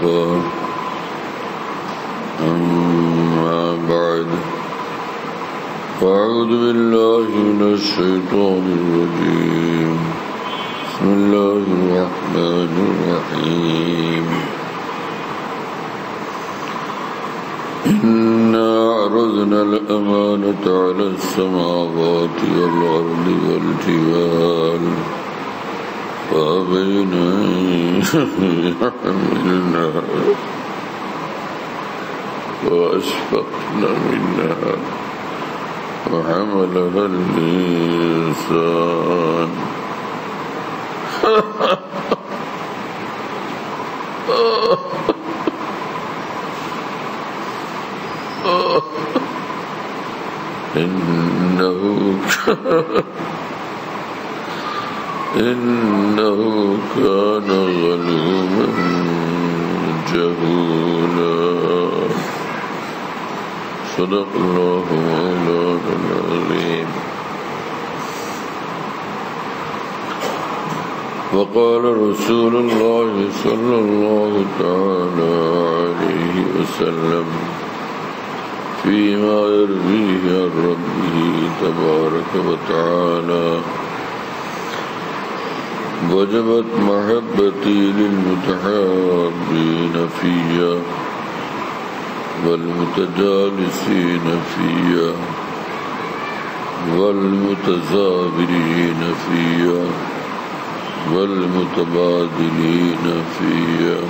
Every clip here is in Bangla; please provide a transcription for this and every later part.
وكفى أما بعد فأعوذ بالله من الشيطان الرجيم بسم الله الرحمن الرحيم إنا عرضنا الأمانة على السماوات والأرض والجبال فأبين أن يحملنها وأشفقن منها وحملها الإنسان إنه كان ظلوما جهولا صدق الله مولانا العظيم. وقال رسول الله صلى الله تعالى عليه وسلم فيما يرويه عن ربه تبارك وتعالى وجبت محبتي للمتحابين فيا والمتجالسين فيا والمتزاورين فيا والمتبادلين فيا.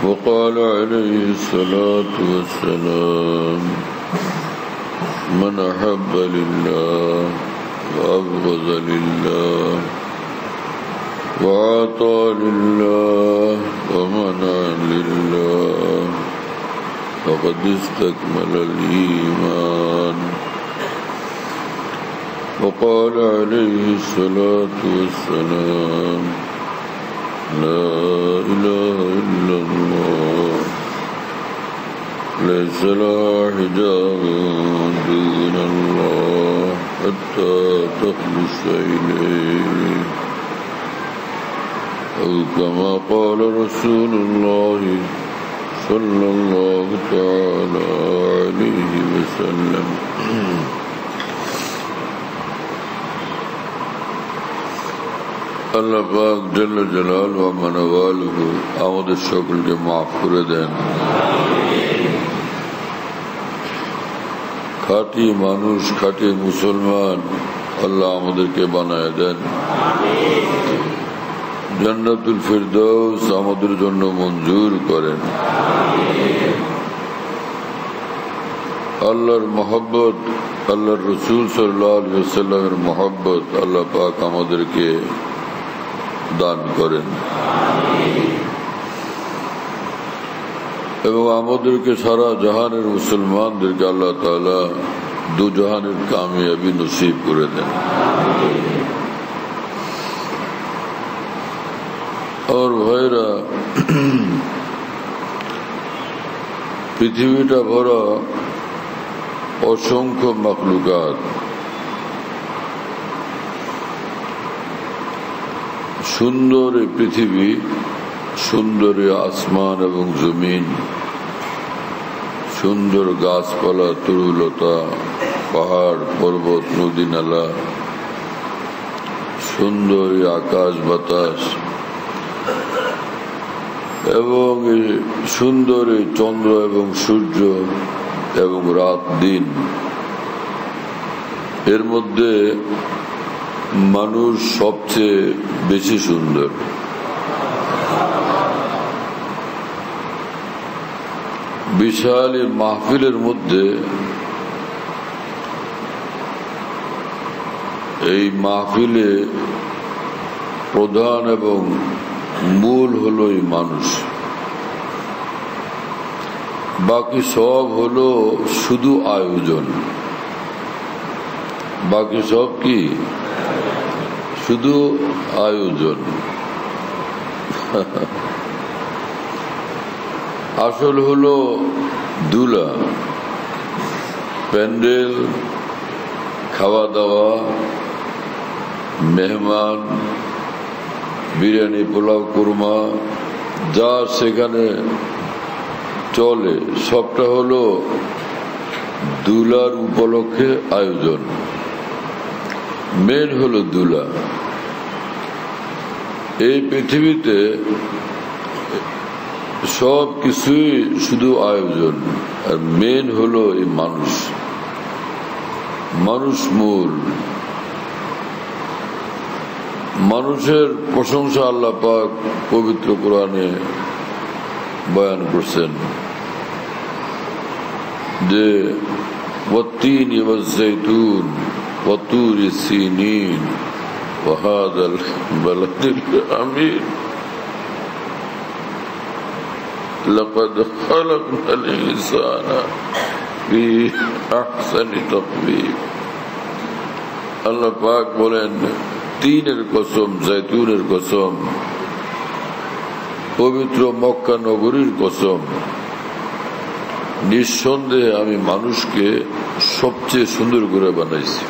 وقال عليه الصلاة والسلام من أحب لله وأبغض لله وأعطى لله ومنع لله فقد استكمل الإيمان. وقال عليه الصلاة والسلام لا إله إلا الله ليس لها حجاب دون الله حتى تخلص إليه أو كما قال رسول الله صلى الله تعالى عليه وسلم. আল্লাহ পাক জল্ল জালালহু ওয়া মানওয়ালুহু আমাদের সকলকে মাফ করে দেন। খাঁটি মানুষ, খাঁটি মুসলমান আল্লাহ আমাদেরকে বানায় দেন। জান্নাতুল ফিরদাউস আমাদের জন্য মঞ্জুর করেন। আল্লাহর মহব্বত, আল্লাহর রাসূল সাল্লাল্লাহু আলাইহি ওয়াসাল্লামের মহব্বত আল্লাহ পাক আমাদেরকে দান করেন এবং আমাদেরকে সারা জাহানের মুসলমানদেরকে আল্লাহ তাআলা দু জাহানের কামিয়াবি নসিব করে দেন। আর ভাইরা, পৃথিবীটা ভরা অসংখ্য মাখলুকাত, সুন্দর এই পৃথিবী, সুন্দর আসমান এবং জমিন, সুন্দর গাছপালা, তরুলতা, পাহাড় পর্বত, নদী নালা, সুন্দর আকাশ বাতাস এবং সুন্দর চন্দ্র এবং সূর্য এবং রাত দিন, এর মধ্যে মানুষ সবচেয়ে বেশি সুন্দর। বিশাল এই মাহফিলের মধ্যে, এই মাহফিলে প্রধান এবং মূল হলো এই মানুষ, বাকি সব হলো শুধু আয়োজন। বাকি সব কি? শুধু আয়োজন। আসল হলো দুলা, প্যান্ডেল, খাওয়া দাওয়া, মেহমান, বিরিয়ানি, পোলাও, কুরমা যা সেখানে চলে সবটা হলো দুলার উপলক্ষে আয়োজন। মেন হলো দুলা। এই পৃথিবীতে সব কিছুই শুধু আয়োজন, আর মেন হলো এই মানুষ। মানুষ মূল। মানুষের প্রশংসা আল্লাহ পাক পবিত্র কোরআনে বয়ান করছেন যে ওয়াত্তিন ওয়াজ্জাইতুন ওয়াতুরি সিনিন ওয়াহাদাল বালাদিল আমিন লাকাদ খালাকনাল ইনসানা ফি আহসানি তাকওয়িম। আল্লাহ পাক বলেন, তিনের কসম, জৈতুনের কসম, পবিত্র মক্কা নগরীর কসম, নিঃসন্দেহে আমি মানুষকে সবচেয়ে সুন্দর করে বানাইছি।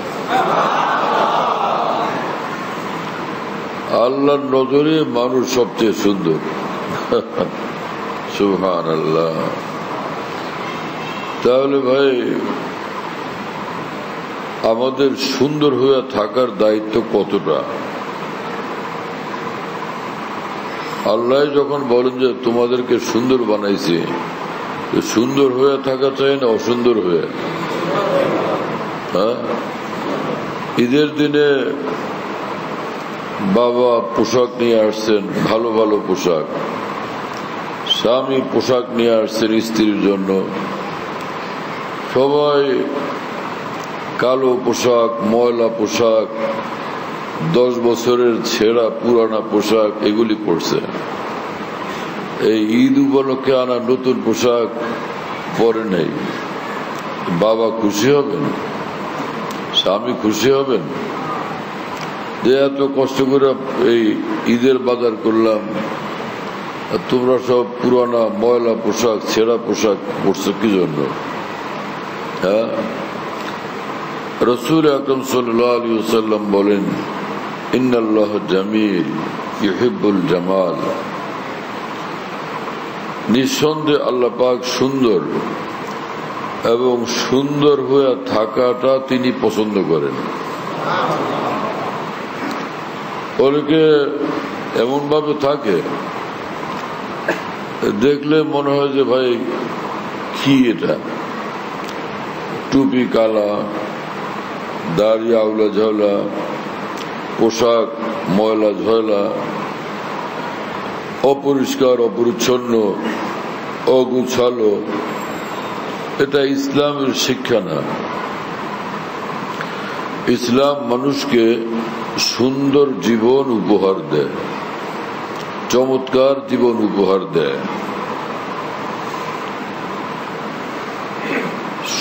আল্লাহর নজরে মানুষ সবচেয়ে সুন্দর। সুবহানাল্লাহ। তাহলে ভাই, আমাদের সুন্দর হয়ে থাকার দায়িত্ব কতটা? আল্লাহ যখন বলেন যে তোমাদেরকে সুন্দর বানাইছে, সুন্দর হয়ে থাকা চাই না অসুন্দর হয়ে? হ্যাঁ, ঈদের দিনে বাবা পোশাক নিয়ে আসছেন, ভালো ভালো পোশাক। স্বামী পোশাক নিয়ে আসছেন স্ত্রীর জন্য। সবাই কালো পোশাক, ময়লা পোশাক, 10 বছরের ছেঁড়া পুরানা পোশাক এগুলি পরছে। এই ঈদ উপলক্ষে আনা নতুন পোশাক পরে নেই। বাবা খুশি হবেন? স্বামী খুশি হবেন যে এত কষ্ট করে এই ঈদের বাজার করলাম, তোমরা সব পুরানা ময়লা পোশাক, ছেঁড়া পোশাক পরছো কি জন্য? হ্যাঁ, রাসূল আকরাম সাল্লাল্লাহু আলাইহি ওয়াসাল্লাম বলেন, ইন্নাল্লাহ জামিল ইউহিব্বুল জামাল। নিঃসন্দেহে আল্লাহ পাক সুন্দর, এবং সুন্দর হয়ে থাকাটা তিনি পছন্দ করেন। অনেকে এমন ভাবে থাকে, দেখলে মনে হয় যে ভাই কি এটা, টুপি কালা, দাড়ি আউলা ঝাউলা, পোশাক ময়লা ঝয়লা, অপরিষ্কার, অপরিচ্ছন্ন, অগুছালো। এটা ইসলামের শিক্ষা না। ইসলাম মানুষকে সুন্দর জীবন উপহার দেয়, চমৎকার জীবন উপহার দেয়।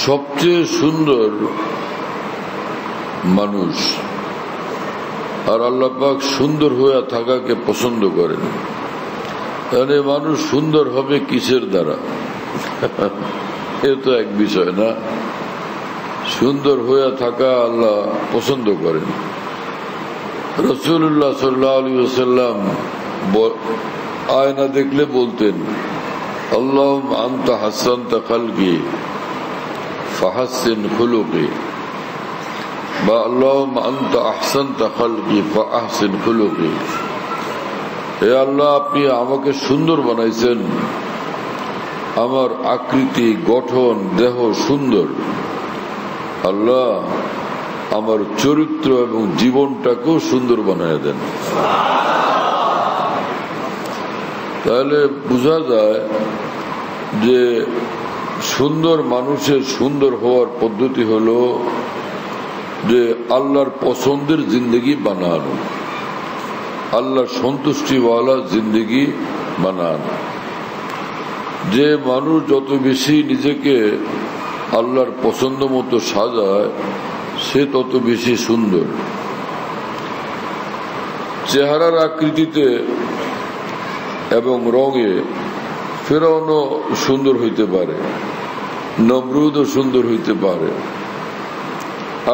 সবচেয়ে সুন্দর মানুষ, আর আল্লাহ পাক সুন্দর হয়ে থাকাকে পছন্দ করেন। তাহলে মানুষ সুন্দর হবে কিসের দ্বারা? এ তো এক বিষয় না। সুন্দর হয়ে থাকা আল্লাহ পছন্দ করেন। রাসূলুল্লাহ সাল্লাল্লাহু আলাইহি ওয়াসাল্লাম আয়না দেখলে বলতেন, আল্লাহুম্মা আনতা হাসানতা খালকি ফাহাসসিন খুলুকি, বা আল্লাহুম্মা আনতা আহসানতা খালকি ফাআহসিন খুলুকি। হে আল্লাহ, আপনি আমাকে সুন্দর বানাইছেন, আমার আকৃতি, গঠন, দেহ সুন্দর। আল্লাহ, আমার চরিত্র এবং জীবনটাকেও সুন্দর বানায় দেন। তাহলে বোঝা যায় যে সুন্দর মানুষের সুন্দর হওয়ার পদ্ধতি হলো যে আল্লাহর পছন্দের জিন্দগি বানানো, আল্লাহর সন্তুষ্টিওয়ালা জিন্দগি বানানো। যে মানুষ যত বেশি নিজেকে আল্লাহর পছন্দ মতো সাজায়, সে তত বেশি সুন্দর। চেহারার আকৃতিতে এবং রঙে ফেরাউনও সুন্দর হইতে পারে, নমরুদও সুন্দর হইতে পারে,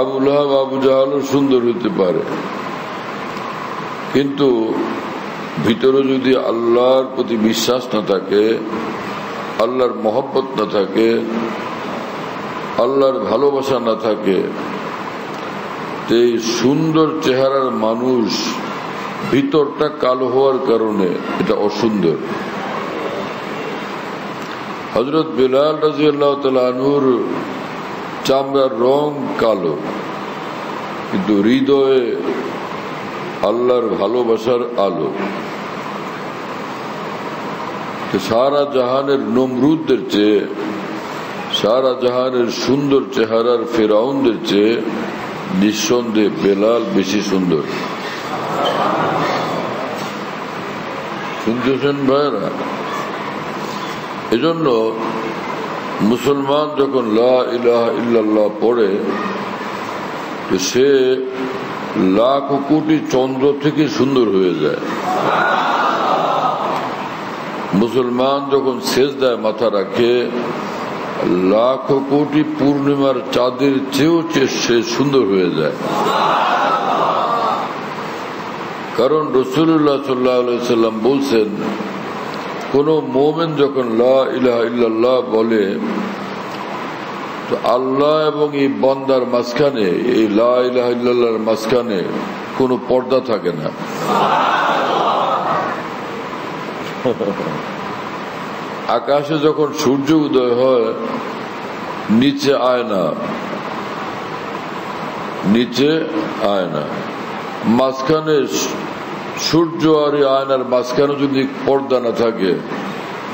আবু লাহাব, আবু জাহালও সুন্দর হইতে পারে, কিন্তু ভিতরে যদি আল্লাহর প্রতি বিশ্বাস না থাকে, আল্লাহর মহব্বত না থাকে, আল্লাহর ভালোবাসা না থাকে, এই সুন্দর চেহারার মানুষ ভিতরটা কালো হওয়ার কারণে এটা অসুন্দর। হযরত বেলাল রাদিয়াল্লাহু তাআলা আনহুর চামড়ার রং কালো, কিন্তু হৃদয়ে আল্লাহর ভালোবাসার আলো। সারা জাহানের নমরুদদের চেয়ে, সারা জাহানের সুন্দর চেহারার ফেরাউনদের চেয়ে নিঃসন্দেহে বেলাল বেশি সুন্দর। শুনতেছেন ভাইরা? এজন্য মুসলমান যখন লা ইলাহা ইল্লাল্লাহ পড়ে, তো সে লাখ কোটি চন্দ্র থেকে সুন্দর হয়ে যায়। মুসলমান যখন সেজদায় মাথা রাখে, লাখ কোটি পূর্ণিমার চাঁদের চেয়েও সে সুন্দর হয়ে যায়। কারণ রাসূলুল্লাহ সাল্লাল্লাহু আলাইহি ওয়াসাল্লাম বলছেন, কোন মুমিন যখন লা ইলাহা ইল্লাল্লাহ বলে, তো আল্লাহ এবং এই বান্দার মাঝখানে, এই লা ইলাহা ইল্লাল্লাহর মাঝখানে কোনো পর্দা থাকে না। আকাশে যখন সূর্য উদয় হয়, নিচে আয়না, নিচে আয়না, মাঝখানে সূর্য আর আয়নার মাঝখানে যদি পর্দা না থাকে,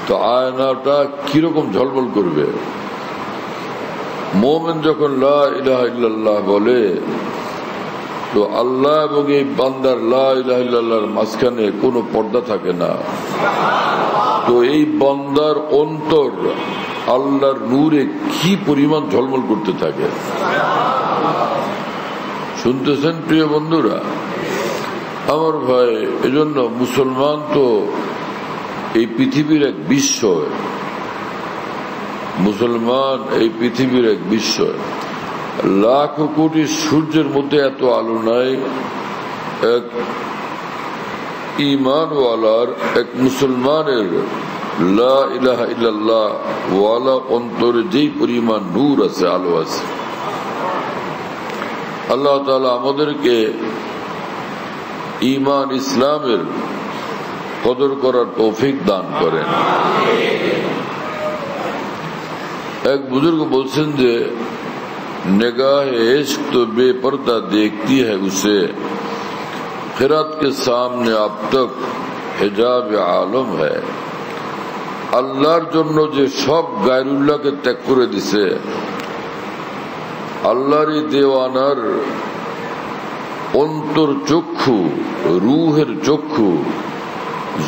তো আয়নাটা কিরকম ঝলমল করবে। মুমিন যখন লা ইলাহা ইল্লাল্লাহ বলে, তো আল্লাহ এবং এই বান্দার লা ইলাহা ইল্লাল্লাহর মাঝখানে কোনো পর্দা থাকে না। তো এই বান্দার অন্তর আল্লাহর নূরে কি পরিমাণ ঝলমল করতে থাকে। শুনতেছেন প্রিয় বন্ধুরা আমার? ভাই, এজন্য মুসলমান তো এই পৃথিবীর এক বিস্ময়। মুসলমান এই পৃথিবীর এক বিস্ময়। লাখ কোটি সূর্যের মধ্যে এত আলো নাই। এক ঈমানওয়ালার, এক মুসলমানের লা ইলাহা ইল্লাল্লাহ ওয়ালা অন্তরে যেই পরিমাণ নূর আছে, আলো আছে। আল্লাহ তাআলা আমাদেরকে ঈমান ইসলামের কদর করার তৌফিক দান করেন। এক বুজুর্গ বলছেন যে, निगाह इश्क तो बेपर्दा देखती है उसे, खिरात के सामने अब तक हिजाब आलम है। আল্লাহর জন্য যে সব গায়রুল্লাহকে ত্যাগ করে দিছে, আল্লাহরই দেওয়ানার অন্তর চক্ষু, রুহের চক্ষু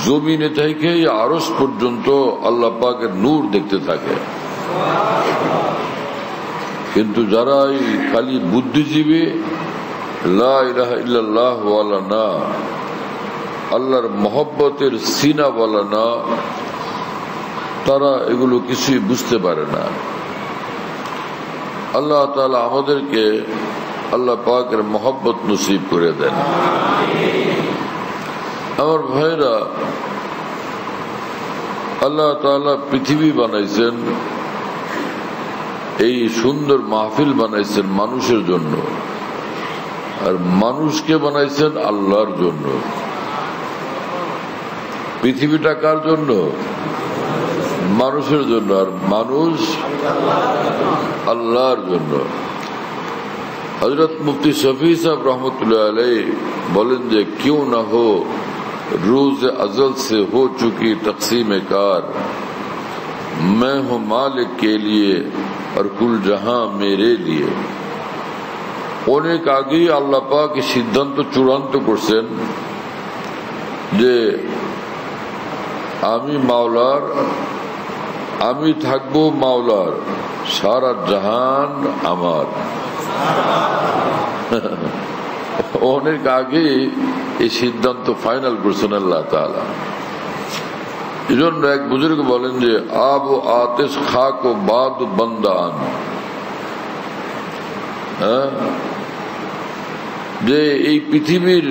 জমিনে থেকে আরশ পর্যন্ত আল্লাহ পাকের নূর দেখতে থাকে। কিন্তু যারা খালি বুদ্ধিজীবী, লা ইলাহা ইল্লাল্লাহ ওয়ালা না, আল্লাহর মহব্বতের সিনা ওয়ালা না, তারা এগুলো কিছুই বুঝতে পারে না। আল্লাহ তাআলা আমাদেরকে আল্লাহ পাকের মহব্বত নসিব করে দেন। আমার ভাইরা, আল্লাহ তাআলা পৃথিবী বানাইছেন, এই সুন্দর মাহফিল বানাইছেন মানুষের জন্য, আর মানুষকে বানাইছেন আল্লাহর জন্য। পৃথিবীটা কার জন্য? মানুষের জন্য, আর মানুষ আল্লাহর জন্য। হযরত মুফতি শফি সাহেব रहमतुल्लाह अलैह बोलें जे क्यों न हो रोज अजल से हो चुकी तकसीम कार, मैं हूँ मालिक के लिए और कुल जहां मेरे लिए। অনেক আগেই আল্লাহ পাক সিদ্ধান্ত চূড়ান্ত করছেন যে আমি মাওলার, আমি থাকবো মাওলার, সারা জাহান আমার। অনেক আগে এই সিদ্ধান্ত ফাইনাল করছেন আল্লাহ তাআলা। এই জন্য এক বুজুর্গ বলেন যে আব ও আতিশ খাক ও বাদ বন্দান, যে এই পৃথিবীর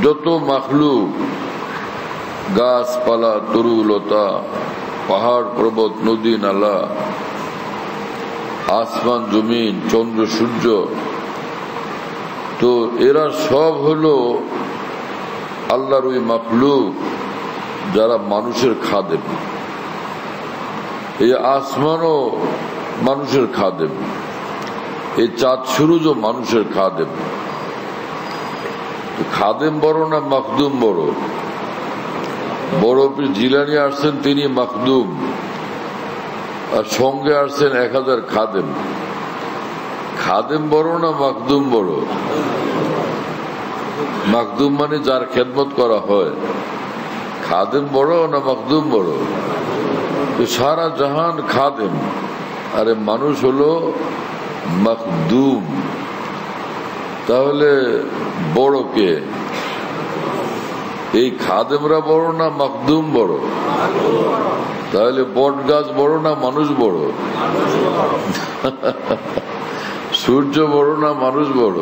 যত মাখলুক, গাছপালা, তরুলতা, পাহাড় পর্বত, নদী নালা, আসমান জমিন, চন্দ্র সূর্য, তো এরা সব হলো আল্লাহর ওই মাখলুক যারা মানুষের খাদেম। এই আসমানও মানুষের খাদেম, এই চাঁদ সূরজও মানুষের খাদেম। খাদেম বড় না মাখদুম বড়? বড় পীর জিলানী আসছেন, তিনি মাখদুম, আর সঙ্গে আসছেন 1000 খাদেম। খাদেম বড় না মাখদুম বড়? মাখদুম মানে যার খেদমত করা হয়। খাদেম বড় না মাখদুম বড়? সারা জাহান খাদেম, আরে মানুষ হলো মাখদুম। তাহলে বড় কে? এই খাদেমরা বড় না মাখদুম বড়? তাহলে বট গাছ বড় না মানুষ বড়? সূর্য বড় না মানুষ বড়?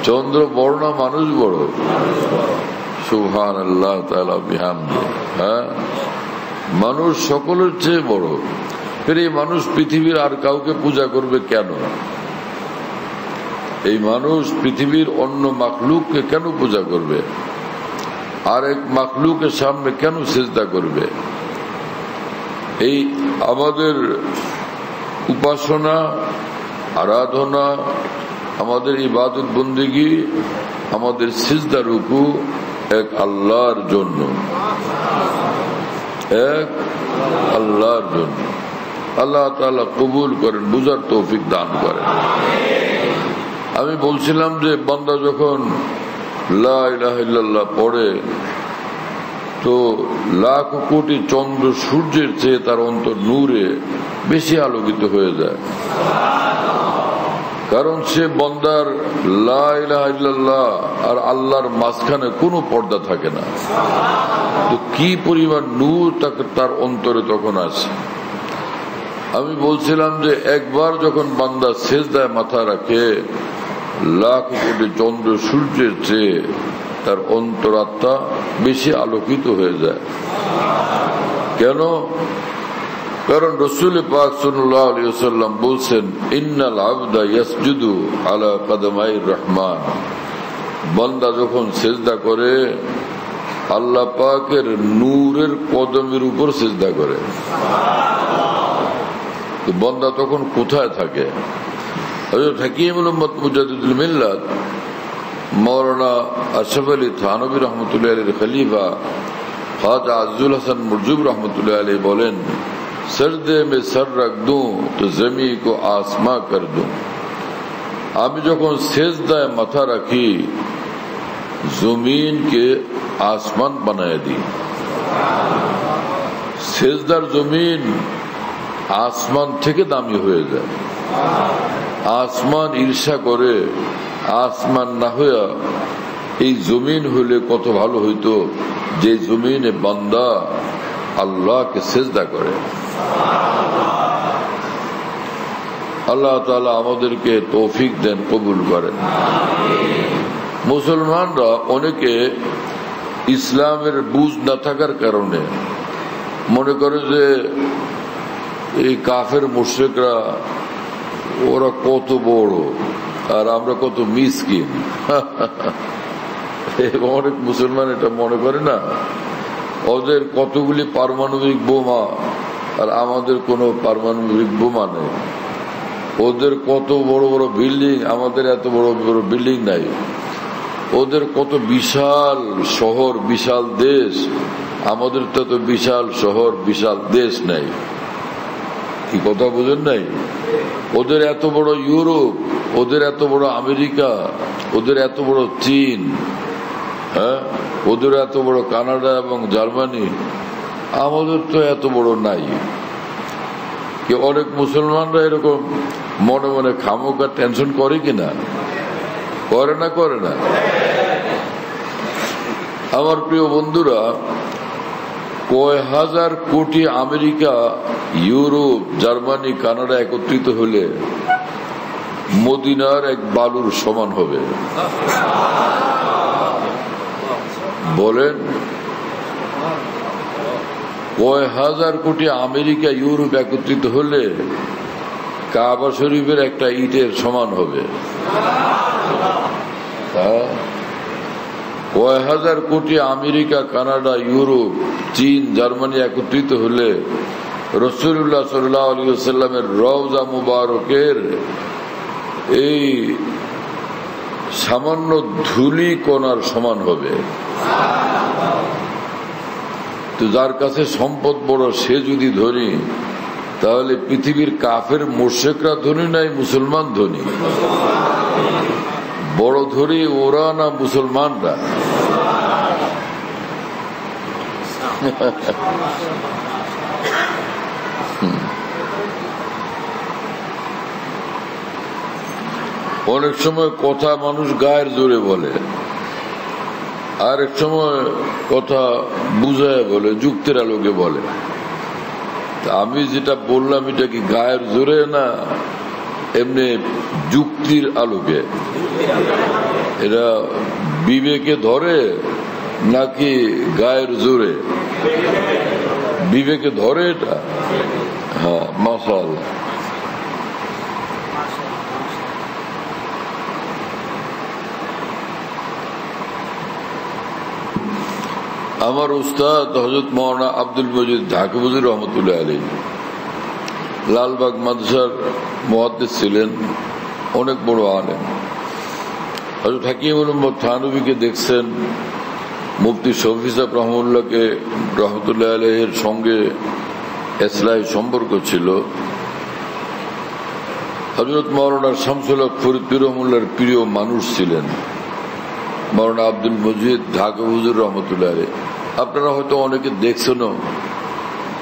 চন্দ্র বড় না মানুষ বড়? সুবহানাল্লাহ তাআলা বিহামদি। হ্যাঁ, মানুষ সকলের চেয়ে বড়। ফের এই মানুষ পৃথিবীর আর কাউকে পূজা করবে কেন? এই মানুষ পৃথিবীর অন্য মাখলুককে কেন পূজা করবে? আর এক মাখলুকের সামনে কেন সিজদা করবে? এই আমাদের উপাসনা, আরাধনা, আমাদের ইবাদত বন্দেগী, আমাদের সিজদা রুকু এক আল্লাহর জন্য, এক আল্লাহর জন্য। আল্লাহ তাআলা কবুল করেন, বুঝার তৌফিক দান করেন। আমি বলছিলাম যে বান্দা যখন লা ইলাহা ইল্লাল্লাহ পড়ে, তো লাখ কোটি চন্দ্র সূর্যের চেয়ে তার অন্তর নূরে বেশি আলোকিত হয়ে যায়। কারণ সে বান্দার লা ইলাহা ইল্লাল্লাহ আর আল্লাহর মাঝখানে কোনো পর্দা থাকে না। তো কি পরিমাণ নূর তার অন্তরে তখন আসে। আমি বলছিলাম যে একবার যখন বান্দা সেজদায় মাথা রাখে, লাখ কোটি চন্দ্র সূর্যের চেয়ে তার অন্তরাত্মা বেশি আলোকিত হয়ে যায়। কেন? কারণ রাসূল পাক সাল্লাল্লাহু আলাইহি ওয়াসাল্লাম বলছেন, ইন্নাল আবদা ইয়াসজুদু আলা কদমাইর রহমান। বান্দা যখন সিজদা করে আল্লাহ পাকের নূরের কদমের উপর সিজদা করে। তো বান্দা তখন কোথায় থাকে? হযরত হাকিমুল উম্মত মুজাদ্দিদুল মিল্লাত মওলানা আশরাফ আলী থানভী রহমতুল্লাহ আলাইহির খলিফা খাজা আজজুল হাসান মুরজুব রহমতুল্লাহ আলাইহি বলেন, সরদে মে সর রাখ दूं तो जमी को आसमां कर दूं। আমি যখন সেজদায় মাথা রাখি জমিনকে আসমান বানায় দিই। সেজদার জমিন আসমান থেকে দামি হয়ে যায়। আসমান ঈর্ষা করে, আসমান না হইয়া এই জমিন হইলে কত ভালো হইতো, যে জমিনে বান্দা আল্লাহকে সেজদা করে। আল্লাহ তাআলা আমাদেরকে তৌফিক দেন, কবুল করেন। মুসলমানরা অনেকে ইসলামের বুঝ না থাকার কারণে মনে করে যে এই কাফের মুশরিকরা ওরা কত বড় আর আমরা কত মিসকিন। অনেক মুসলমান এটা মনে করে না, ওদের কতগুলি পারমাণবিক বোমা আর আমাদের কোনো পারমাণবিক বোমা নেই। ওদের কত বড় বড় বিল্ডিং, আমাদের এত বড় বড় বিল্ডিং নাই। ওদের কত বিশাল শহর, বিশাল দেশ, আমাদের তো এত বিশাল শহর, বিশাল দেশ নাই। কি কথা বুঝেন নাই? ওদের এত বড় ইউরোপ, ওদের এত বড় আমেরিকা, ওদের এত বড় চীন, হ্যাঁ, ওদের এত বড় কানাডা এবং জার্মানি, আমাদের তো এত বড় নাই। অনেক মুসলমানরা এরকম মনে মনে খামোকা টেনশন করে কিনা? করে না? করে না? আমার প্রিয় বন্ধুরা, কয় হাজার কোটি আমেরিকা, ইউরোপ, জার্মানি, কানাডা একত্রিত হলে মদিনার এক বালুর সমান হবে। বলেন কয় হাজার কোটি আমেরিকা ইউরোপ একত্রিত হলে কাবা শরীফের একটা ইটের সমান হবে। কয় হাজার কোটি আমেরিকা, কানাডা, ইউরোপ, চীন, জার্মানি একত্রিত হলে রাসূলুল্লাহ সাল্লাল্লাহু আলাইহি ওয়াসাল্লামের রওজা মুবারকের এই সামান্য ধুলি কণার সমান হবে। তো যার কাছে সম্পদ বড় সে যদি ধনী, তাহলে পৃথিবীর কাফের মুশরিকরা ধনী নাই মুসলমান ধনী? বড় ধনী ওরা না মুসলমানরা? অনেক সময় কথা মানুষ গায়ের জোরে বলে, আর এক সময় কথা বুঝায় বলে, যুক্তির আলোকে বলে। আমি যেটা বললাম এটা কি গায়ের জোরে না এমনি যুক্তির আলোকে? এটা বিবেকে ধরে নাকি গায়ের জোরে? বিবেকে ধরে এটা। হ্যাঁ, মাশাআল্লাহ। আমার উস্তাদ হযরত মাওলানা আব্দুল মজিদ ঢাকাবুজুর রহমতুল্লাহ আলাইহি লালবাগ মাদ্রাসার মুহাদ্দিস ছিলেন, অনেক বড় আলেম। হযরত হাকিমুল উম্মত থানভীকে দেখছেন, মুফতি শফি সাহেব রহমতুল্লাহ আলাইহির সঙ্গে ইসলাহি সম্পর্ক ছিল। হযরত মাওলানা শামসুল হক ফরিদপুর রহমতুল্লাহর প্রিয় মানুষ ছিলেন মাওলানা আব্দুল মজিদ ঢাকাবুজুর রহমতুল্লাহ আলাইহি। আপনারা হয়তো অনেকে দেখছেনও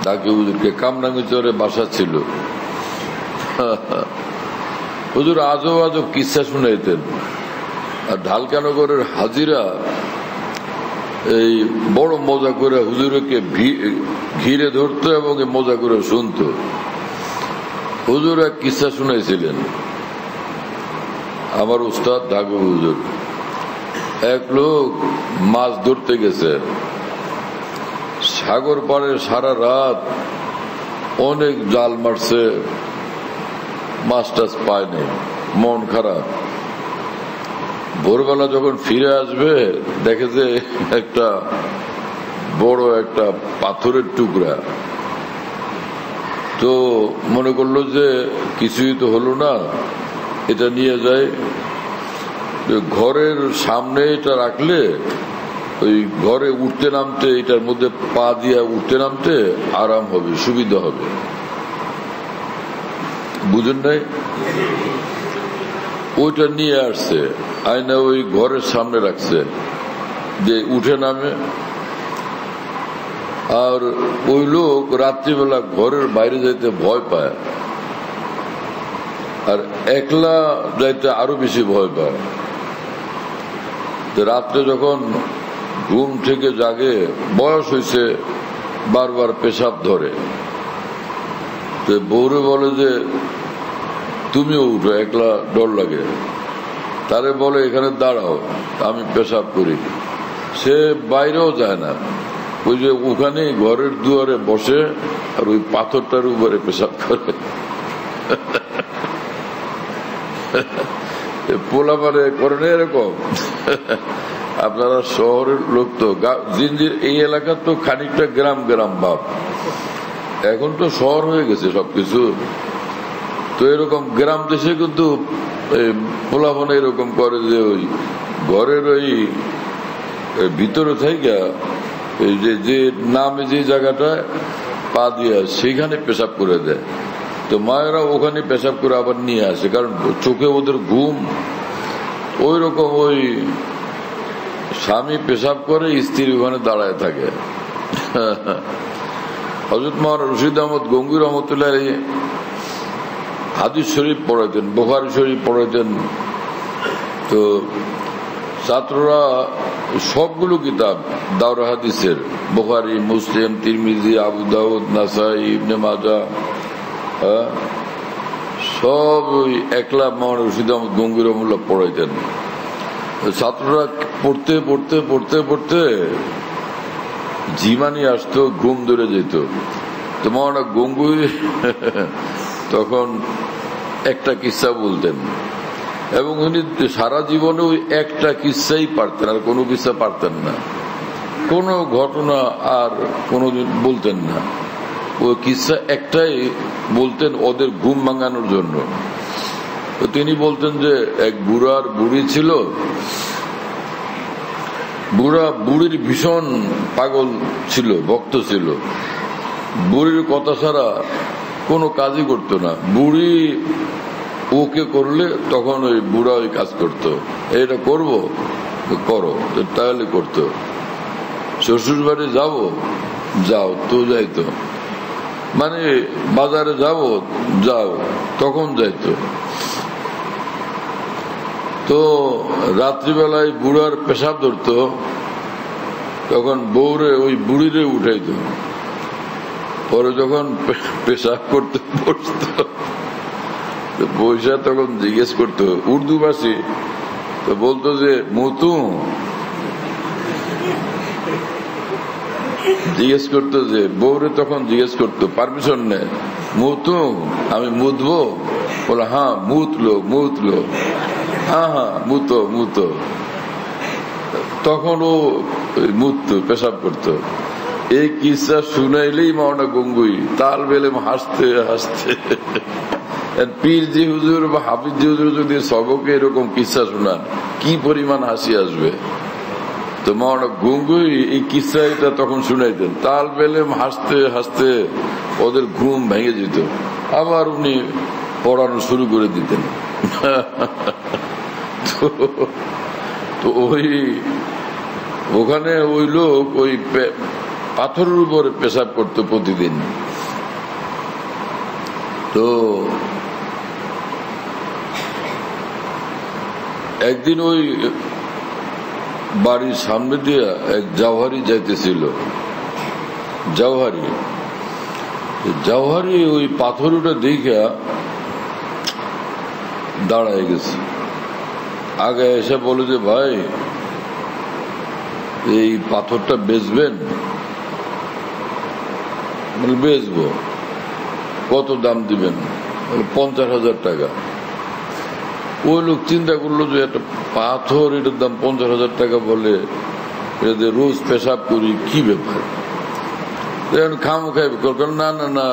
ঢাকাবুজুরকে, কামরাঙ্গীচরে বাসা ছিল। হুজুর আজব আজব কিচ্ছা শুনাইতেন। আর ঢালকানগরের হাজিরা এই বড় মজা করে হুজুরকে ঘিরে ধরতো এবং মজা করে শুনতো। হুজুর এক কিচ্ছা শুনাইছিলেন, আমার উস্তাদ ঢাকাবুজুর হুজুর। এক লোক মাছ ধরতে গেছে সাগর পাড়ে, সারা রাত অনেক জাল মারছে, মাছ টাছ পায়নি, মন খারাপ। ভোরবেলা যখন ফিরে আসবে দেখে যে একটা বড় একটা পাথরের টুকরা। তো মনে করলো যে কিছুই তো হলো না, এটা নিয়ে যায় ঘরের সামনে, এটা রাখলে ওই ঘরে উঠতে নামতে, এটার মধ্যে পা দিয়া উঠতে নামতে আরাম হবে, সুবিধা হবে। বুঝেন নাই? ওইটা নিয়ে আসছে, আয়না ওই ঘরের সামনে রাখছে যে উঠে নামে। আর ওই লোক রাত্রিবেলা ঘরের বাইরে যাইতে ভয় পায়, আর একলা যাইতে আরো বেশি ভয় পায়। রাত্রে যখন ঘুম থেকে জাগে, বয়স হয়েছে, বারবার পেশাব ধরে, তো বউরে বলে যে তুমিও উঠো, একলা ডর লাগে। তারে বলে এখানে দাঁড়াও, আমি পেশাব করি। সে বাইরেও যায় না, ওই যে ওখানে ঘরের দুয়ারে বসে আর ওই পাথরটার উপরে পেশাব করে। পোলাপারে করে না এরকম? আপনারা শহরের লোক তো, জিঞ্জির এই এলাকার তো খানিকটা গ্রাম গ্রাম ভাব, এখন তো শহর হয়ে গেছে সবকিছু। তো এরকম গ্রাম দেশে কিন্তু পোলাপানে এরকম করে যে ওই ঘরের ওই ভিতরে থেকে এই যে নামে যে জায়গাটা পা দিয়া সেখানে পেশাব করে দেয়। তো মায়েরা ওখানে পেশাব করে আবার নিয়ে আসে, কারণ চোখে ওদের ঘুম। ওই রকম ওই স্বামী পেশাব করে, স্ত্রী ওখানে দাঁড়ায় থাকে। হযরত মাওলানা রশিদ আহমদ গঙ্গুই রহমতুল্লাহ আলাইহি হাদিস শরীফ পড়াইতেন, বুখারী শরীফ পড়াইতেন। তো ছাত্ররা সবগুলো কিতাব দাওরা হাদিসের, বুখারী, মুসলিম, তিরমিজি, আবু দাউদ, নাসাই, ইবনে মাজাহ, সব ওই একলা মাওলানা রশিদ আহমদ গঙ্গুই রহমতুল্লাহ পড়াইতেন। ছাত্ররা পড়তে পড়তে পড়তে পড়তে জীবানি আসতো, ঘুম ধরে যেত। তো মৌলানা গঙ্গুই তখন একটা কিস্সা বলতেন, এবং উনি সারা জীবনে ওই একটা কিস্সাই পারতেন, আর কোনো কিস্সা পারতেন না, কোনো ঘটনা আর কোনোদিন বলতেন না। ওই কিস্সা একটাই বলতেন ওদের ঘুম ভাঙানোর জন্য। তো তিনি বলতেন যে এক বুড়ার বুড়ি ছিল, বুড়া বুড়ির ভীষণ পাগল ছিল, ভক্ত ছিল, বুড়ির কথা ছাড়া কোনো কাজই করতো না। বুড়ি ওকে করলে তখন ওই বুড়া ওই কাজ করতো, এটা করবো করো, তাহলে করতো। শ্বশুর বাড়ি যাবো, যাও, তো যাইতো, মানে বাজারে যাবো, যাও, তখন যাইতো। তো রাত্রিবেলায় বুড়ার পেশাব ধরতো, তখন বউরে ওই বুড়িরে উঠাইতো। পরে যখন পেশাব করতে বসতো, বৈশা তখন জিজ্ঞেস করতো, উর্দু ভাষী, তো বলতো যে মুতু, জিজ্ঞেস করতো যে বউরে, তখন জিজ্ঞেস করতো পারমিশন নেয়, মুতু, আমি মুতবো? বলে হ্যাঁ মুতলো, হ্যাঁ হ্যাঁ মুতো মুতো। তখন ও মুততো, পেশাব করতো। এই কিসা শুনাইলেই মৌলানা গঙ্গুই তাল বেলে হাসতে হাসতে, পীর জি হুজুর বা হাফিজ জি হুজুর যদি সবকে এরকম কিসা শোনান, কি পরিমাণ হাসি আসবে। তো মৌলানা গঙ্গুই এই কিসা এটা তখন শুনাইতেন, তাল বেলে হাসতে হাসতে ওদের ঘুম ভেঙে যেত, আবার উনি পড়ানো শুরু করে দিতেন। তো ওই ওখানে ওই লোক ওই পাথরের উপরে পেশাব করতো প্রতিদিন। তো একদিন ওই বাড়ির সামনে দিয়ে এক জাওহারি যাইতেছিল, জাওহারি ওই পাথরটা দেখা দাঁড়ায় গেছে, আগে এসে বলে যে ভাই এই পাথরটা বেচবেন? বলে বেচবো। কত দাম দিবেন? বলে 50,000 টাকা। ওই লোক চিন্তা করলো যে একটা পাথর, এটার দাম 50,000 টাকা, বলে এটা রোজ পেশাব করি, কি ব্যাপার, খামো খাইবে? না না না,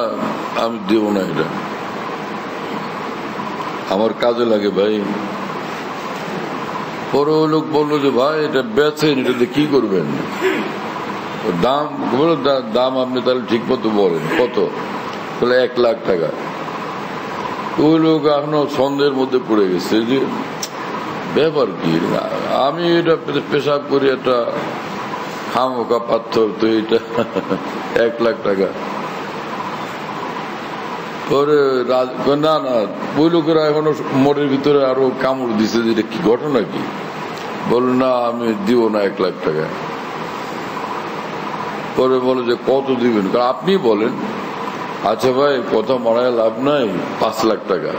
আমি দেব না, এটা আমার কাজে লাগে ভাই। পরে ওই লোক বললো যে ভাই এটা বেচেন, এটাতে কি করবেন? দাম বলো, দাম আপনি তাহলে ঠিক মতো বলেন কত? বলে 1 লাখ টাকা। ওই লোক এখনো সন্দেহের মধ্যে পড়ে গেছে যে ব্যাপার কি, আমি এটা পেশাব করি, একটা খামোকা পাথর, তো এটা 1 লাখ টাকা। পরে না না, ওই লোকেরা এখনো মোড়ের ভিতরে আরো কামড় দিছে যে এটা কি ঘটনা কি। বল না, আমি দিব না 1 লাখ টাকা। পরে বলে যে কত দিবেন? আপনি বলেন। আচ্ছা ভাই, কথা মারায় লাভ নাই, 5 লাখ টাকা।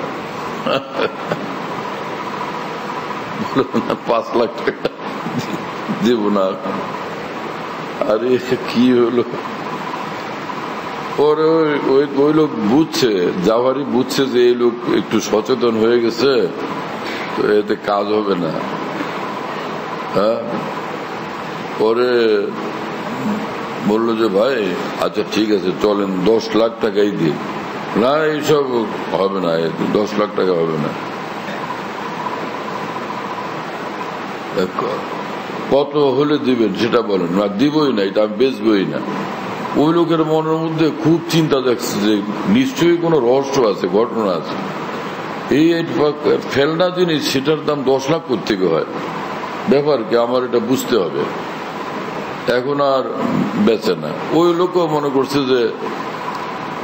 5 লাখ টাকা দিব না। আরে কি হলো? পরে ওই লোক বুঝছে, জাওহারি বুঝছে যে এই লোক একটু সচেতন হয়ে গেছে, তো এতে কাজ হবে না। হ্যাঁ, পরে বললো যে ভাই আচ্ছা ঠিক আছে চলেন, 10 লাখ টাকাই দিন। না, এইসব হবে না, 10 লাখ টাকা হবে না। কত হলে দিবেন সেটা বলেন। না, দিবই না, এটা আমি বেচবই না। ওই লোকের মনের মধ্যে খুব চিন্তা দেখছে যে নিশ্চয়ই কোনো রহস্য আছে, ঘটনা আছে। এই ফেলনা জিনিস, সেটার দাম 10 লাখ কোথেকে হয়? ব্যাপার কি, আমার এটা বুঝতে হবে। এখন আর বেচে না। ওই লোকও মনে করছে যে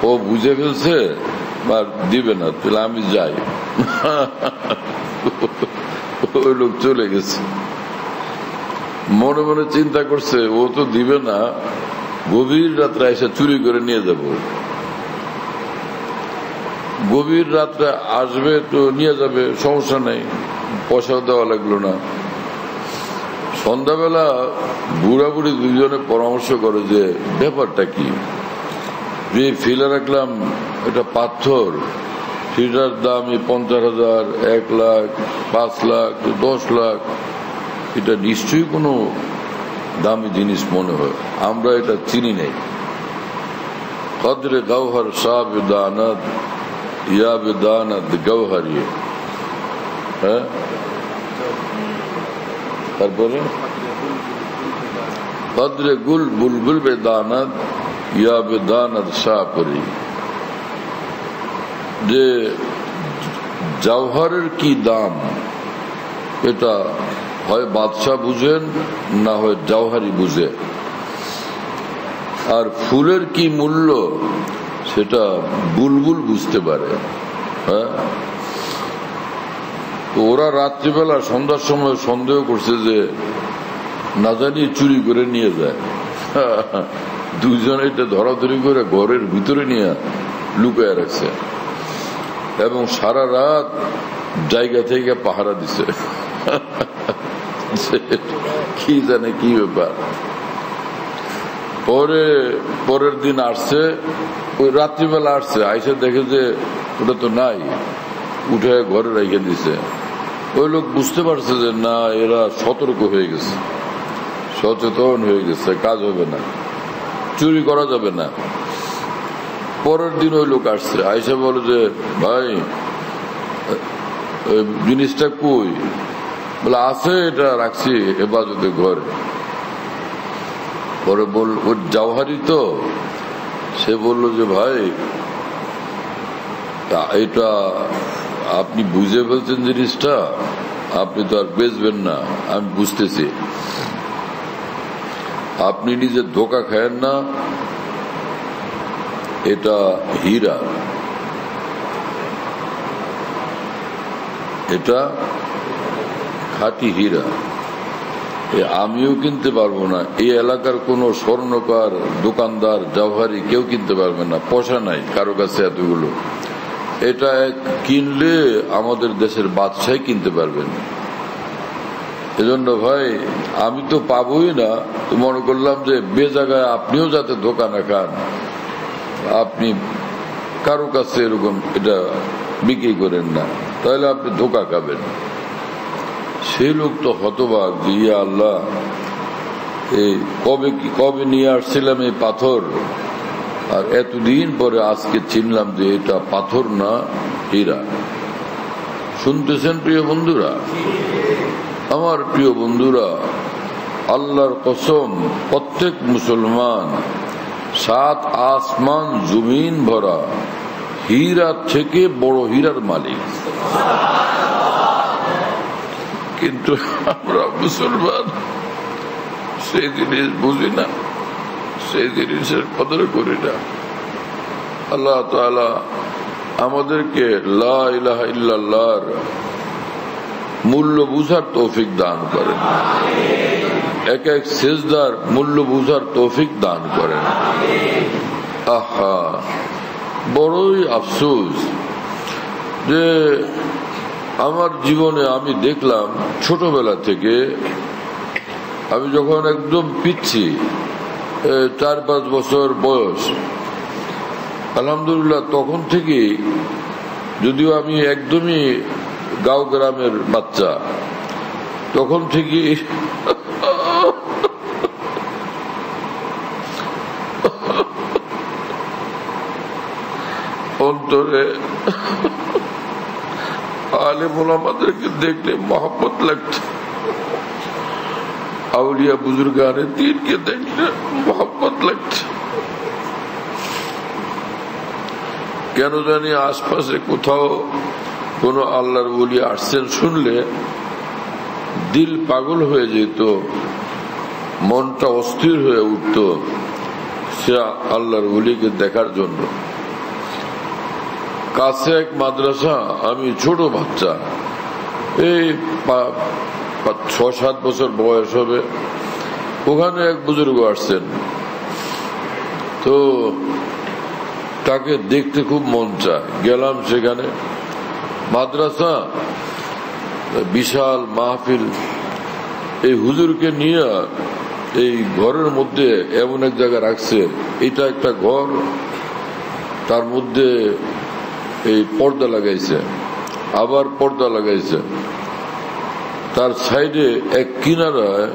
ও বুঝে ফেলছে আর দিবে না, তাহলে আমি যাই। ওই লোক চলে গেছে। মনে মনে চিন্তা করছে ও তো দিবে না, গভীর রাত্রে এসে চুরি করে নিয়ে যাব। গভীর রাত্রে আসবে তো নিয়ে যাবে, সমস্যা নেই, পয়সাও দেওয়া লাগলো না। সন্ধ্যাবেলা বুড়া বুড়ি দুজনে পরামর্শ করে যে ব্যাপারটা কি, যে ফেলে রাখলাম এটা পাথর, সেটার দামই 50,000, 1 লাখ, 5 লাখ, 10 লাখ, এটা নিশ্চয়ই কোনো দামি জিনিস মনে হয়, আমরা এটা চিনি নাই। কদরে গৌহর শাহ বেদানাত ইয়া বেদানাত গৌহর, হ্যাঁ, তারপরে কদরে গুল বুলবুল বেদানাত ইয়া বেদানাত শাহ পরি, যে জওহরের কি দাম এটা হয় বাদশাহ বুঝেন, না হয় জওহরি বুঝে। আর ফুলের কি মূল্য সেটা বুলবুল বুঝতে পারে। হ্যাঁ, তো ওরা রাত্রিবেলা সন্ধ্যার সময় সন্দেহ করছে যে না জানি চুরি করে নিয়ে যায়। দুইজন এটা ধরাধরি করে ঘরের ভিতরে নিয়ে লুকায় রাখছে এবং সারা রাত জায়গা থেকে পাহারা দিছে। কি জানে কি ব্যাপার। পরের দিন আসছে, ওই রাত্রিবেলা আসছে, আইসে দেখে যে ওটা তো নাই, উঠে ঘরে রেখে দিছে। ওই লোক বুঝতে পারছে যে না, এরা সতর্ক হয়ে গেছে, সচেতন হয়ে গেছে, কাজ হবে না, চুরি করা যাবে না। পরের দিন ওই লোক আসছে, আইসা বলে যে ভাই জিনিসটা কই? বলে আছে, এটা রাখছি হেফাজতে ঘরে। পরে বল ওর জওহারি তো, সে বলল যে ভাই এটা আপনি বুঝে ফেলছেন জিনিসটা, আপনি তো আর বেচবেন না, আমি বুঝতেছি, আপনি নিজে ধোকা খায়েন না, এটা হীরা, এটা খাঁটি হীরা, আমিও কিনতে পারবো না, এই এলাকার কোন স্বর্ণকার, দোকানদার, জওহারি কেউ কিনতে পারবে না, পয়সা নাই কারো কাছে এতগুলো। এটা কিনলে আমাদের দেশের বাদশাহ কিনতে পারবেন। এজন্য ভাই আমি তো পাবোই না, তো মনে করলাম যে বেজাগায় আপনিও যাতে ধোকা না খান, আপনি কারো কাছে এরকম এটা বিক্রি করেন না, তাহলে আপনি ধোকা খাবেন। সেই লোক তো হতবাক, ইয়া আল্লাহ, এই কবে নিয়ে আসছিলাম এই পাথর, আর এতদিন পরে আজকে চিনলাম যে এটা পাথর না, হীরা। শুনতেছেন প্রিয় বন্ধুরা? আমার প্রিয় বন্ধুরা, আল্লাহর কসম, প্রত্যেক মুসলমান 7 আসমান জমিন ভরা হীরা থেকে বড় হীরার মালিক। কিন্তু আমরা মুসলমান সেই জিনিস বুঝি না, সেই জিনিসের কদর করি না। আল্লাহ তাআলা আমাদেরকে লা ইলাহা ইল্লাল্লাহর মূল্য বুঝার তৌফিক দান করেন, এক এক সিজদার মূল্য বুঝার তৌফিক দান করেন। আহা, বড়ই আফসোস যে আমার জীবনে আমি দেখলাম ছোটবেলা থেকে, আমি যখন একদম পিচ্ছি, 4-5 বছর বয়স, আলহামদুলিল্লাহ তখন থেকে, যদিও আমি একদমই গাঁও গ্রামের বাচ্চা, তখন থেকে অন্তরে আলেম ওলামাদেরকে দেখলে মহব্বত লাগছে, আউলিয়া বুজুর্গানে দ্বীনকে দেখলে মহব্বত লাগছে। কেন জানি আশপাশে কোথাও কোন আল্লাহর ওলি আসছেন শুনলে দিল পাগল হয়ে যেত, মনটা অস্থির হয়ে উঠত সে আল্লাহর ওলিকে দেখার জন্য। কাছে এক মাদ্রাসা, আমি ছোট বাচ্চা, এই 6-7 বছর বয়স হবে, ওখানে এক বুজুর্গ আসছেন, তো তাকে দেখতে খুব মন চায়। গেলাম সেখানে, মাদ্রাসা, বিশাল মাহফিল, এই হুজুরকে নিয়ে এই ঘরের মধ্যে এমন এক জায়গায় রাখছে, এটা একটা ঘর, তার মধ্যে এই পর্দা লাগাইছে, আবার পর্দা লাগাইছে, তার সাইডে এক কিনারায়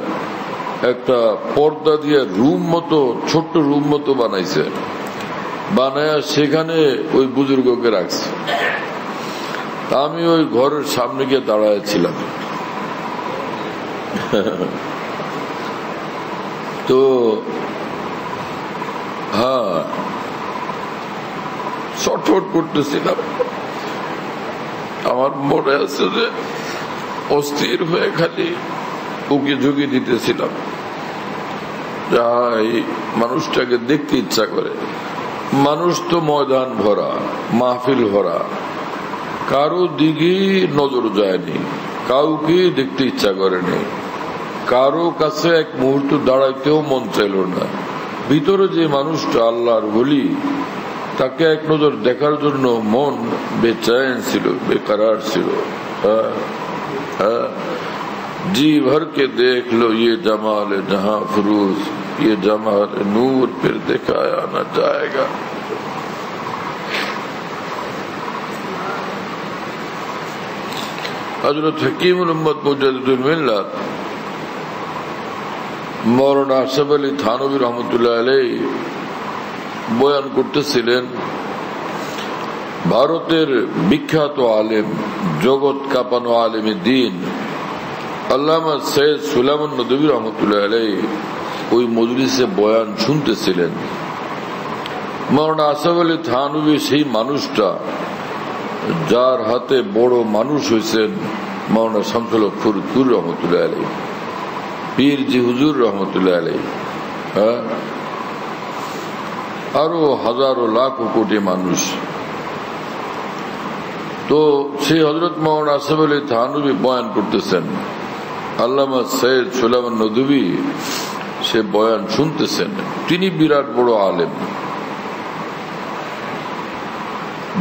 একটা পর্দা দিয়ে রুম মতো, ছোট্ট রুম মতো বানাইছে, বানায়া সেখানে ওই বুজুর্গকে রাখছে। আমি ওই ঘরের সামনে গিয়ে দাঁড়াইছিলাম। তো হ্যাঁ, ছটফট করতেছিলাম। আমার মনে আছে যে অস্থির হয়ে খালি ওকে ঝুঁকি দিতেছিলাম, যা এই মানুষটাকে দেখতে ইচ্ছা করে। মানুষ তো ময়দান ভরা, মাহফিল ভরা, কারো দিকে নজর যায়নি, কাউকে দেখতে ইচ্ছা করেনি, কারো কাছে এক মুহূর্ত দাঁড়াইতেও মন চাইল না। ভিতরে যে মানুষটা আল্লাহর ওলি, তাকে এক নজর দেখার জন্য মন বেচैन ছিল, বেকরার ছিল। जी भर के देख लो ये जमाल जहां फरूज, ये जमाल नूर फिर दिखाया न जाएगा। हजरत हकीमुल उम्मत मुजद्दिदुल मिल्लत मौलाना आशरफ আলী থানভী রহমতুল্লাহ আলাইহি বয়ান করতেছিলেন, ভারতের বিখ্যাত আলেম, জগৎ কাঁপানো আলেমে দ্বীন আল্লামা সৈয়দ সুলাইমান নদভী রহমতুল্লাহ আলাইহি ওই মজলিসে বয়ান শুনতেছিলেন। মৌলানা আশরাফ আলী থানভী সেই মানুষটা যার হাতে বড় মানুষ হয়েছেন মৌলানা শামসুল হক ফরিদপুর রহমতুল্লাহ আলাইহি, পীরজি হুজুর রহমতুল্লাহ আলাইহি, আরো হাজারো লাখ কোটি মানুষ। তো সেই হযরত মৌলানা আশরাফ আলী থানভী বয়ান করতেছেন, আল্লামা সৈয়দ সুলাইমান নদভী সে বয়ান শুনতেছেন। তিনি বিরাট বড় আলেম।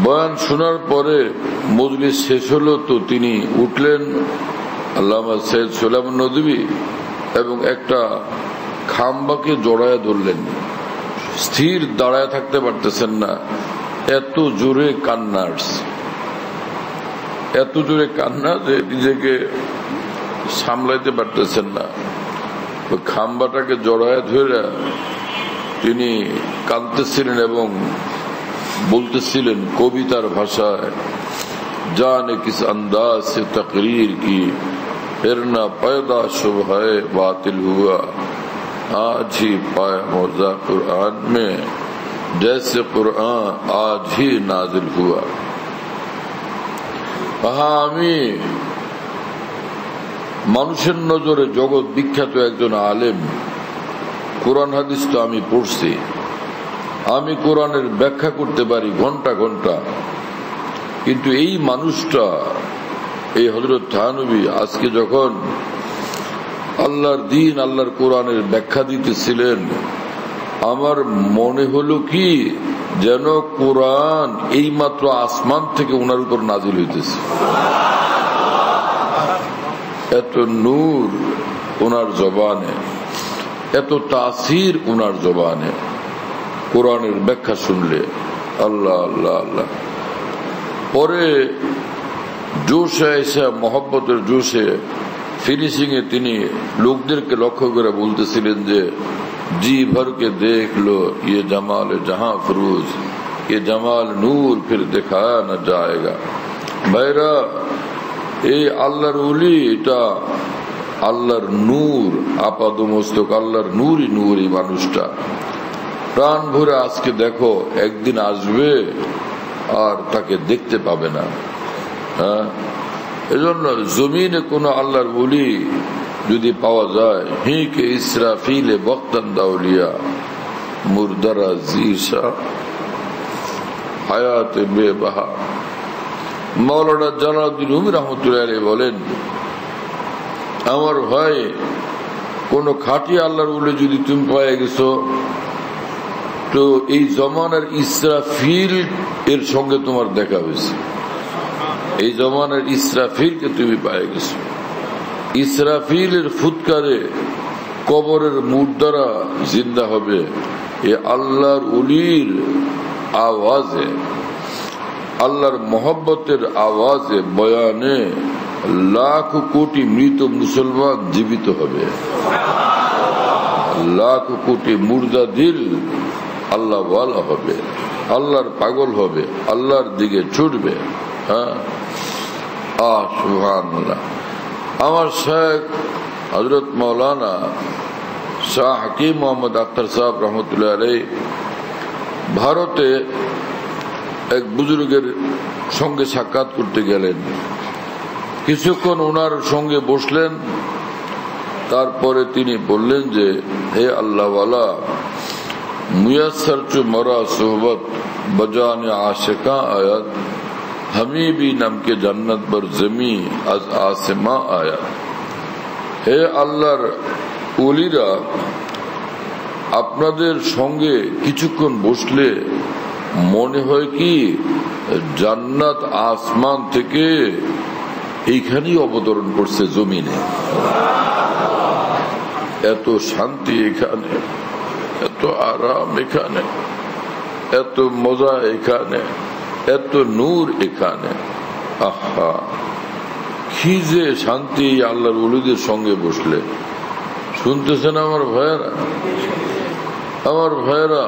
বয়ান শোনার পরে মজলিস শেষ হলো, তো তিনি উঠলেন, আল্লামা সৈয়দ সুলাইমান নদভী, এবং একটা খাম্বাকে জড়ায় ধরলেন। স্থির দাঁড়ায় থাকতে পারতেছেন না, এত জোরে কান্না আসছে, এত জোরে কান্না যে নিজেকে সামলাইতে পারতেছেন না। ওই খাম্বাটাকে জড়ায় ধরে তিনি কাঁদতেছিলেন এবং বলতেছিলেন কবিতার ভাষায়, জানে কিস আন্দাজ সে তকরীর কি फिर ना पैदा शुबह बातिल हुआ, आज ही पाया मौजा कुरान में जैसे कुरान आज ही नाजिल हुआ। আমি মানুষের নজরে জগৎ বিখ্যাত একজন আলেম, কোরআন হাদিস তো আমি পড়ছি, আমি কোরআনের ব্যাখ্যা করতে পারি ঘন্টা ঘন্টা, কিন্তু এই মানুষটা, এই হযরত থানভী আজকে যখন আল্লাহর দ্বীন, আল্লাহর কোরআনের ব্যাখ্যা দিতেছিলেন, আমার মনে হলো কি যেন কোরআন এই মাত্র আসমান থেকে ওনার উপর নাজিল হইতেছে। এত নূর ওনার জবানে, এত তাসির ওনার জবানে কোরআনের ব্যাখ্যা শুনলে। আল্লাহ আল্লাহ আল্লাহ। পরে জোশে এসে, মহব্বতের জোশে, ফিনিশিং এ তিনি লোকদেরকে লক্ষ্য করে বলতেছিলেন যে জি ভর কে দেখ লো ये जमाल जहां फरूज, ये जमाल नूर फिर दिखाया न जाएगा। ভাইরা, এই আল্লাহর ওলি, এটা আল্লাহর নূর, আপাদমস্তক আল্লাহর নূরই নূর। এই মানুষটা প্রাণ ভরে আজকে দেখো, একদিন আসবে আর তাকে দেখতে পাবে না। এজন্য জমিনে কোন আল্লাহর ওলি যদি পাওয়া যায়, হি কে ইসরাফিলে বক্তান দাউলিয়া মুরদারা জিশা হায়াতে বেবাহা। মাওলানা জালালউদ্দিন রুমি রহমতুল্লাহ আলাইহি বলেন, আমার ভাই, কোন খাঁটি আল্লাহর ওলি যদি তুমি পেয়ে গেছো, তো এই জমানার ইসরাফিল এর সঙ্গে তোমার দেখা হয়েছে। এই জমানার ইসরাফিলকে তুমি পেয়ে গেছো। ইসরাফিলের ফুৎকারে কবরের মুর্দারা জিন্দা হবে। এ আল্লাহর উলির আওয়াজে, আল্লাহর মহব্বতের আওয়াজে, বয়ানে লাখ কোটি মৃত মুসলমান জীবিত হবে। লাখ কোটি মুর্দা দিল আল্লাহ ওয়ালা হবে, আল্লাহর পাগল হবে, আল্লাহর দিকে ছুটবে। হ্যাঁ, সুবহানাল্লাহ। আমার শেখ হযরত মাওলানা শাহ হাকিম মোহাম্মদ আখতার সাহেব রহমতুল্লাহ আলাইহি ভারতে এক বুজুর্গের সঙ্গে সাক্ষাৎ করতে গেলেন। কিছুক্ষণ ওনার সঙ্গে বসলেন, তারপরে তিনি বললেন যে, হে আল্লাহওয়ালা, মুয়াসসর চু মরা সোহবত বজানে আশিকা আয়াত, हमी भी नम के जन्नत पर जमी आज आसमा आया। হে আল্লাহর ওলিরা, আপনাদের সঙ্গে কিছুক্ষণ বসলে মনে হয় কি জান্নাত আসমান থেকে এইখানেই অবতরণ করছে জমিনে। এত শান্তি এখানে, এত আরাম এখানে, এত মজা এখানে, এত নূর এখানে। আহা, কি যে শান্তি আল্লাহর ওলিদের সঙ্গে বসলে। শুনতেছেন আমার ভাইয়েরা? আমার ভাইয়েরা,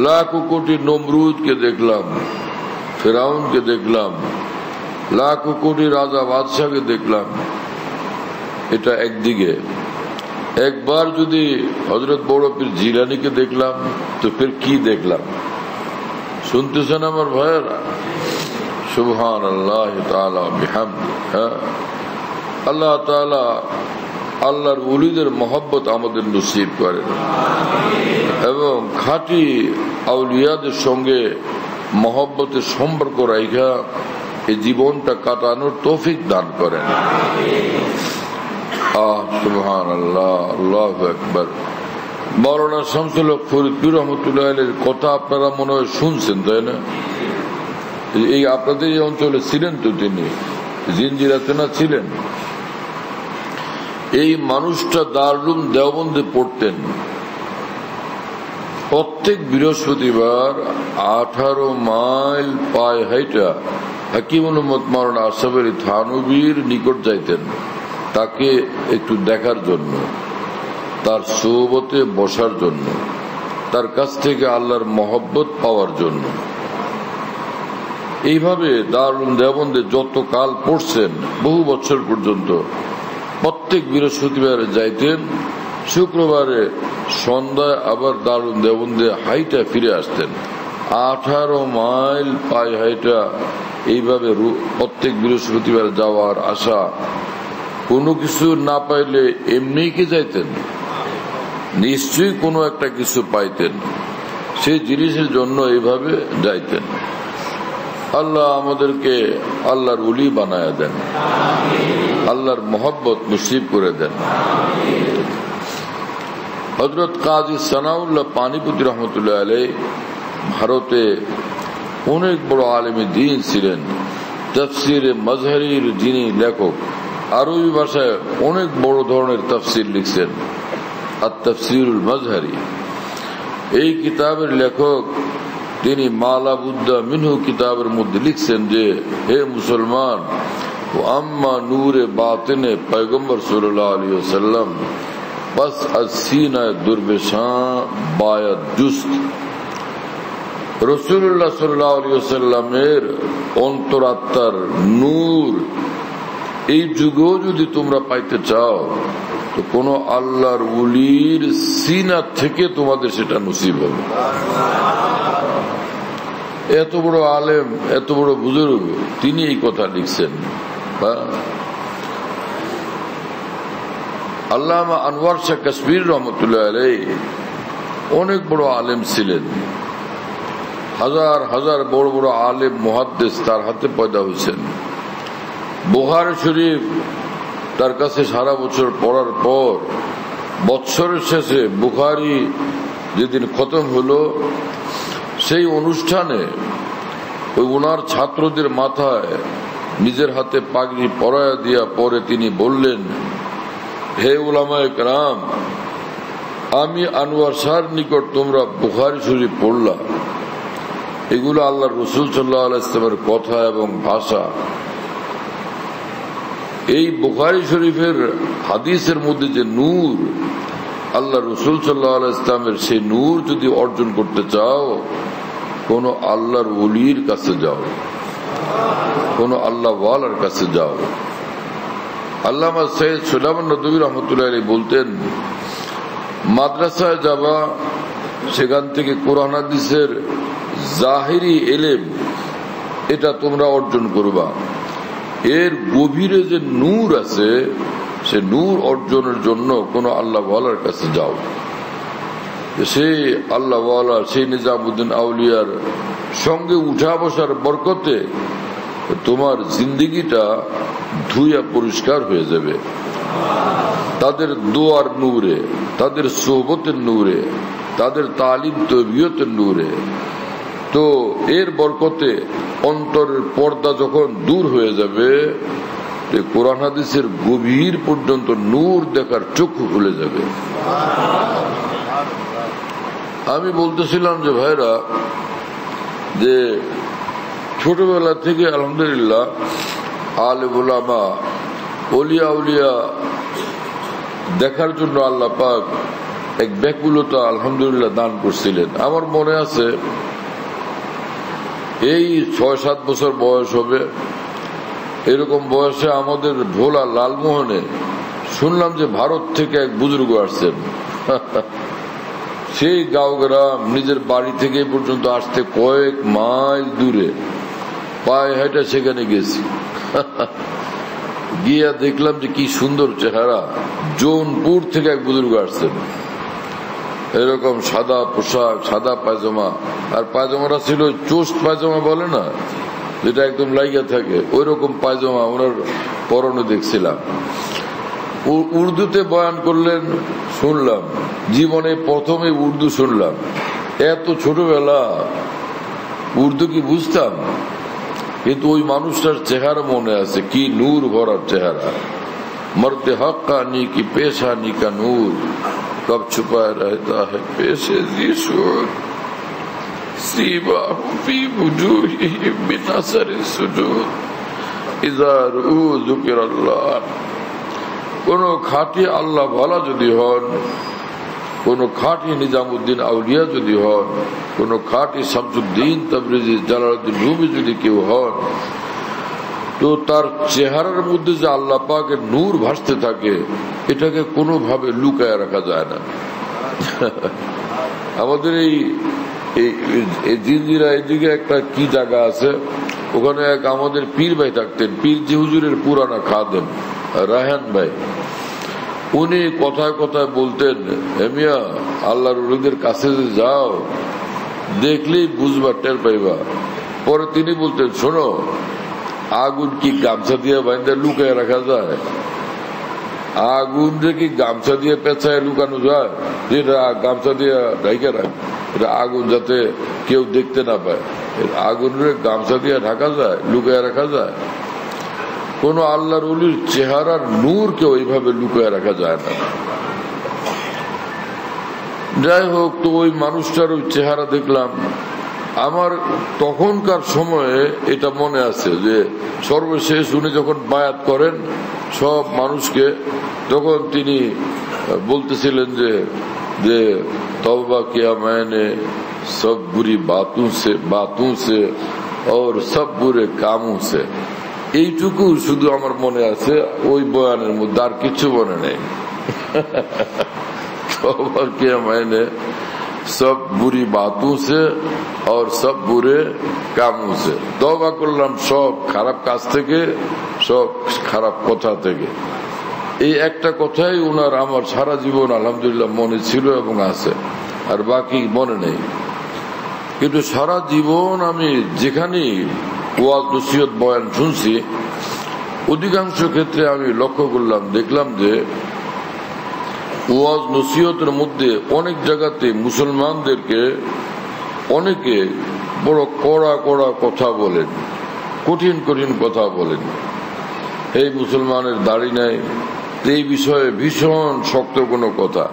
লাখ কোটি নমরুদকে দেখলাম, ফেরাউনকে দেখলাম, লাখ কোটি রাজা বাদশাহকে দেখলাম। এটা একদিকে। একবার যদি হযরত বড় পীর জিলানীকে দেখলাম তো ফির কি দেখলাম? শুনতেছেন আমার ভাইয়েরা? সুবহানাল্লাহ তাআলা বিহামদিহি। আল্লাহ তাআলা আল্লাহর ওলিদের মহব্বত আমাদের নসিব করেন এবং খাঁটি আউলিয়াদের সঙ্গে মহব্বতের সম্পর্ক রাখা এই জীবনটা কাটানোর তৌফিক দান করেন। সুবহানাল্লাহ, আল্লাহু আকবার। মাওলানা শামসুল হক ফরিদপুর রহমতুল্লাহ আলাইহির কথা আপনারা মনে হয় শুনছেন, তাই না? এই আপনাদের এই অঞ্চলে ছিলেন তো, তিনি জিঞ্জিরাতে না ছিলেন? এই মানুষটা দারুল দেওবন্দে পড়তেন। প্রত্যেক বৃহস্পতিবার 18 মাইল পায়ে হাইটা হাকিমুল উম্মত মাওলানা আশরাফ আলী থানভীর নিকট যাইতেন, তাকে একটু দেখার জন্য, তার সোহবতে বসার জন্য, তার কাছ থেকে আল্লাহর মহব্বত পাওয়ার জন্য। এইভাবে দারুল দেওবন্দে যত কাল পড়ছেন, বহু বছর পর্যন্ত প্রত্যেক বৃহস্পতিবারে যাইতেন, শুক্রবারে সন্ধ্যায় আবার দারুল দেওবন্দে হাইটা ফিরে আসতেন। 18 মাইল পায়ে হাইটা এইভাবে প্রত্যেক বৃহস্পতিবার যাওয়ার আশা। কোনো কিছু না পাইলে এমনি কি যাইতেন? নিশ্চয়ই কোনো একটা কিছু পাইতেন, সেই জিনিসের জন্য এইভাবে যাইতেন। আল্লাহ আমাদেরকে আল্লাহর ওলি বানায়া দেন, আল্লাহর মহব্বত নসিব করে দেন। হযরত কাজী সানাউল্লাহ পানিপতি রহমতুল্লাহ আলাইহি ভারতে অনেক বড় আলেমে দ্বীন ছিলেন, তাফসিরে মাজহারির যিনি লেখক। আরবি ভাষায় অনেক বড় ধরনের তাফসির লিখছেন, আত-তাফসিরুল মাজহারি। এই কিতাবের লেখক তিনি মালা বুদ্দা মিনহু কিতাবের মধ্যে লিখছেন যে, হে মুসলমান, ও আম্মা নূরে বাতিনে পয়গম্বর সাল্লাল্লাহু আলাইহি ওয়াসাল্লাম বাস আসিনা দুরবেশাঁ বায়াত জুস্ত। রাসূলুল্লাহ সাল্লাল্লাহু আলাইহি ওয়াসাল্লামের অন্তরাত্মার নূর এই যুগেও যদি তোমরা পাইতে চাও তো কোন আল্লাহর ওলির সিনা থেকে তোমাদের সেটা নসিব হবে। এত বড় আলেম, এত বড় বুজুর্গ, তিনি এই কথা লিখছেন। আল্লামা আনোয়ার শাহ কাশ্মীর রহমতুল্লাহ আলাইহি অনেক বড় আলেম ছিলেন। হাজার হাজার বড় বড় আলেম মুহাদ্দিস তার হাতে পয়দা হয়েছেন। বুখারী শরীফ তার কাছে সারা বছর পড়ার পর বৎসরের শেষে বুখারী যেদিন খতম হলো, সেই অনুষ্ঠানে ওই ওনার ছাত্রদের মাথায় নিজের হাতে পাগড়ি পরায়া দিয়া পরে তিনি বললেন, হে উলামায়ে কেরাম, আমি আনোয়ার শাহর নিকট তোমরা বুখারী শরীফ পড়লা, এগুলো আল্লাহর রাসূল সাল্লাল্লাহু আলাইহি ওয়াসাল্লামের কথা এবং ভাষা। এই বুখারী শরীফের হাদিসের মধ্যে যে নূর, আল্লাহ রাসূল সাল্লাল্লাহু আলাইহি ওয়াসাল্লামের সেই নূর যদি অর্জন করতে চাও, কোন আল্লাহর ওলির কাছে যাও, কোন আল্লাহ ওয়ালার কাছে যাও। আল্লামা সৈয়দ সুলাইমান নদভী রহমতুল্লাহ আলাইহি বলতেন, মাদ্রাসায় যাবা, সেখান থেকে কোরআন হাদিসের জাহিরি ইলম এটা তোমরা অর্জন করবা, এর গভীরে যে নূর আছে সে নূর অর্জনের জন্য কোন আল্লাহ ওয়ালার কাছে যাও। সেই আল্লাহ ওয়ালা, সেই নিজামুদ্দিন আউলিয়ার সঙ্গে উঠা বসার বরকতে তোমার জিন্দেগিটা ধুইয়া পরিষ্কার হয়ে যাবে, তাদের দোয়ার নূরে, তাদের সোহবতের নূরে, তাদের তালিম তরবিয়তের নূরে। তো এর বরকতে অন্তরের পর্দা যখন দূর হয়ে যাবে, কোরআন হাদিসের গভীর পর্যন্ত নূর দেখার চক্ষু খুলে যাবে। আমি বলতেছিলাম যে ভাইরা, যে ছোটবেলা থেকে আলহামদুলিল্লাহ আলেম উলামা, ওলিয়া উলিয়া দেখার জন্য আল্লাহ পাক এক ব্যাকুলতা আলহামদুলিল্লাহ দান করছিলেন। আমার মনে আছে, এই ৬-৭ বছর বয়স হবে, এরকম বয়সে আমাদের ভোলা লালমোহনে শুনলাম যে ভারত থেকে এক বুজুর্গ আসছেন। সেই গাঁও গ্রাম, নিজের বাড়ি থেকে পর্যন্ত আসতে কয়েক মাইল দূরে পায়ে হেঁটে সেখানে গেছি। গিয়া দেখলাম যে কি সুন্দর চেহারা, জৌনপুর থেকে এক বুজুর্গ আসছেন, এরকম সাদা পোশাক, সাদা পায়জামা, আর পায়জামাটা ছিল চোস্ট পায়জামা বলে না, যেটা একদম লাইগা থাকে, ওই রকম পায়জামা ওনার পরনে দেখছিলাম। উর্দুতে বয়ান করলেন, শুনলাম, জীবনে প্রথমে উর্দু শুনলাম। এত ছোটবেলা উর্দু কি বুঝতাম, কিন্তু ওই মানুষটার চেহারা মনে আছে, কি নূর ভরার চেহারা। মর্দে হক্কানি কি পেশানি কা নূর, কব ছুপায় রহতা হ্যায় পেশে যিশুর, সিবাহু ফি বুজুহিহিম মিন আসরি সুজুদ, ইযা রূ যিকরাল্লাহ। কোন খাঁটি আল্লাহ ভালা যদি হন, কোন খাঁটি নিজামুদ্দিন আউলিয়া যদি হন, কোন খাঁটি শামসুদ্দিন তাবরিজি, জালালউদ্দিন রুমি যদি কেউ হন, তো তার চেহারার মধ্যে যে আল্লাহ পাকের নূর ভাসতে থাকে, এটাকে কোনোভাবে লুকায় রাখা যায় না। আমাদের এই জিঞ্জিরা এদিকে একটা কি জায়গা আছে, ওখানে এক আমাদের পীর ভাই থাকতেন, পীরজি হুজুরের পুরানা খাদেম রায়হান ভাই। উনি কথায় কথায় বলতেন, হেমিয়া আল্লাহর ওলিদের কাছে যে যাও, দেখলেই বুঝবা, টের পাইবা। পরে তিনি বলতেন, শোনো, আগুন কি গামছা দিয়ে বাইন্দা লুকায় রাখা যায়? আগুন যে কি গামছা দিয়ে পেঁচায় লুকানো যায়? যেটা গামছা দিয়ে ঢাকা রাখ, এটা আগুন যাতে কেউ দেখতে না পায়, আগুনের গামছা দিয়ে ঢাকা যায়, লুকায় রাখা যায়? কোন আল্লাহর ওলির চেহারার নূরকে ওইভাবে লুকায় রাখা যায় না। যাই হোক, তো ওই মানুষটার ওই চেহারা দেখলাম। আমার তখনকার সময়ে এটা মনে আছে যে সর্বশেষ উনি যখন বায়াত করেন সব মানুষকে, তখন তিনি বলতেছিলেন যে তওবা কিয়া मैंने सब बुरी बातों से और सब बुरे कामों से। এইটুকু শুধু আমার মনে আছে ওই বয়ানের মধ্যে, আর কিছু মনে নেই। तौबा किया मैंने सब बुरी बातों से और सब बुरे कामों से। तौबा করলাম সব খারাপ কাজ থেকে, সব খারাপ কথা থেকে। এই একটা কথাই ওনার আমার সারা জীবন আলহামদুলিল্লাহ মনে ছিল এবং আছে, আর বাকি মনে নেই। কিন্তু সারা জীবন আমি যেখানেই ওয়াজ নসিহত বয়ান শুনছি, অধিকাংশ ক্ষেত্রে আমি লক্ষ্য করলাম, দেখলাম যে ওয়াজ নসিহতের মধ্যে অনেক জায়গাতে মুসলমানদেরকে অনেকে বড় কড়া কড়া কথা বলেন, কঠিন কঠিন কথা বলেন। এই মুসলমানের দাড়ি নাই, এই বিষয়ে ভীষণ শক্ত কোনো কথা,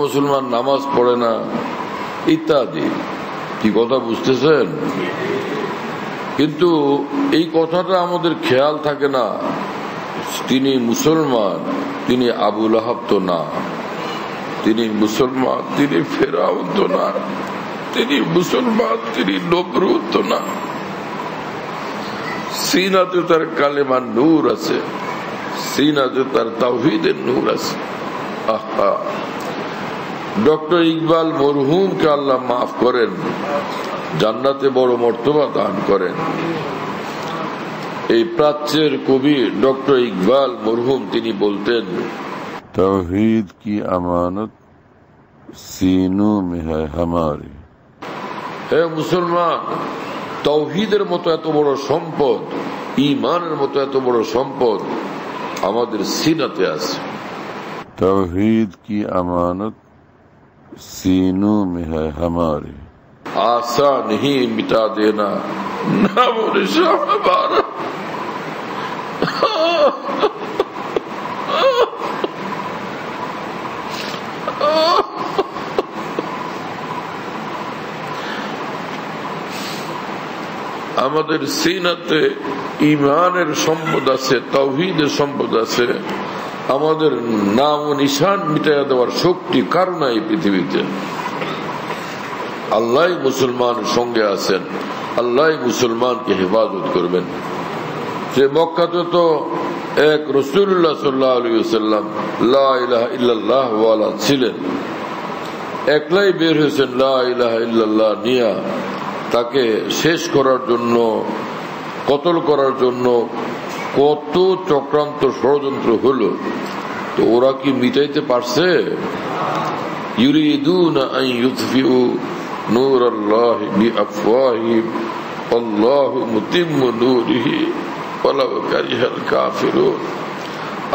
মুসলমান নামাজ পড়ে না ইত্যাদি। কি কথা বুঝতেছেন? কিন্তু এই কথাটা আমাদের খেয়াল থাকে না, তিনি মুসলমান, তিনি আবু লাহাব তো না, তিনি মুসলমান, তিনি ফেরাউন তো না, তিনি মুসলমান, তিনি নমরুদ তো না। সিনাতে তার কালেমার নূর আছে, সিনাতে তার তাওহীদের নূর আছে। আহা, ডক্টর ইকবাল মরহুমকে আল্লাহ মাফ করেন, জান্নাতে বড় মর্তবা দান করেন। এই প্রাচ্যের কবি ডক্টর ইকবাল মরহুম তিনি বলতেন, তাওহীদ কি আমানত সিনু মে হ্যায় হামারি। হে মুসলমান, তাওহীদের মতো এত বড় সম্পদ, ঈমানের মতো এত বড় সম্পদ আমাদের সিনাতে আছে। তাওহীদ কি আমানত सीनू में है हमारे, आशा नहीं मिटा देना नामो निशान हमारा। আমাদের সিনাতে ঈমানের সম্পদ আছে, তাওহীদের সম্পদ আছে, আমাদের নাম ও নিশান মিটাইয়া দেওয়ার শক্তি কার নাই পৃথিবীতে। আল্লাহ মুসলমানের সঙ্গে আছেন, আল্লাহ মুসলমানকে হেফাজত করবেন। যে মক্কাতে তো এক রাসূলুল্লাহ সাল্লাল্লাহু আলাইহি ওয়াসাল্লাম লা ইলাহা ইল্লাল্লাহ ওয়ালা ছিলেন, একলাই বের হয়েছেন লা ইলাহা ইল্লাল্লাহ নিয়া। তাকে শেষ করার জন্য, কতল করার জন্য কত চক্রান্ত ষড়যন্ত্র হলো, তো ওরা কি মিটাইতে পারছে? ইউরিদুনা আন ইউতফিউ নূরাল্লাহি বিআফওয়াহিহিম আল্লাহু মুতিম্মু নূরিহি ওয়ালাউ কারিহাল কাফিরুন।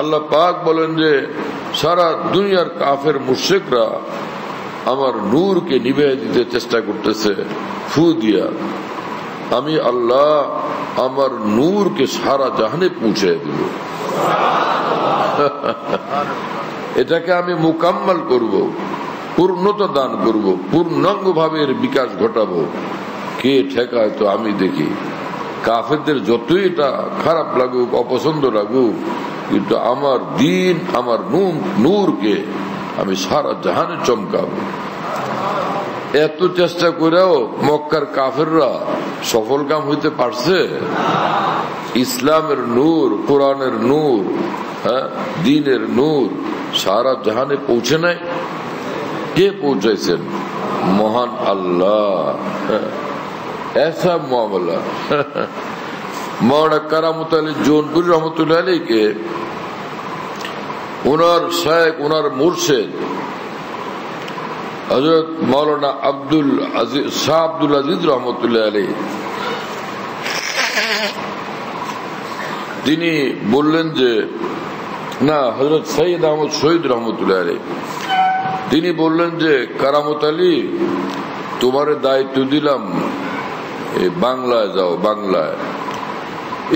আল্লাহ পাক বলেন যে সারা দুনিয়ার কাফের মুশরিকরা আমার নূরকে নিভিয়ে দিতে চেষ্টা করতেছে ফু দিয়া, আমি আল্লাহ আমার নূরকে সারা জাহানে পৌঁছে দিব। এটাকে আমি মুকাম্মাল করব, পূর্ণতা দান করব, পূর্ণাঙ্গ ভাবে এর বিকাশ ঘটাবো। কে ঠেকায়? তো আমি দেখি কাফেরদের যতই এটা খারাপ লাগুক, অপছন্দ লাগুক, কিন্তু আমার দিন, আমার নূরকে আমি সারা জাহানে চমকাবো। এত চেষ্টা করেও মক্কার কাফেররা সফল কাম হইতে পারছে? ইসলামের নূর, কোরআনের নূর, দ্বীনের নূর সারা জাহানে পৌঁছে নাই। কে পৌঁছাইছেন? মহান আল্লাহ। ऐसा मामला मौलाना करामत अली जौनपुरी रहमतुल्लाह अलैह के उनार शायख, उनार मुर्शिद हजरत मौलाना अब्दुल अजीज शाह अब्दुल अजीज रहमतुल्लाह अलैह তিনি বললেন যে না, হযরত সৈয়দ আহমদ শহীদ রহমতুল্লাহ আলাইহ তিনি বললেন যে কারামত আলী, তোমারে দায়িত্ব দিলাম বাংলায় যাও। বাংলায়,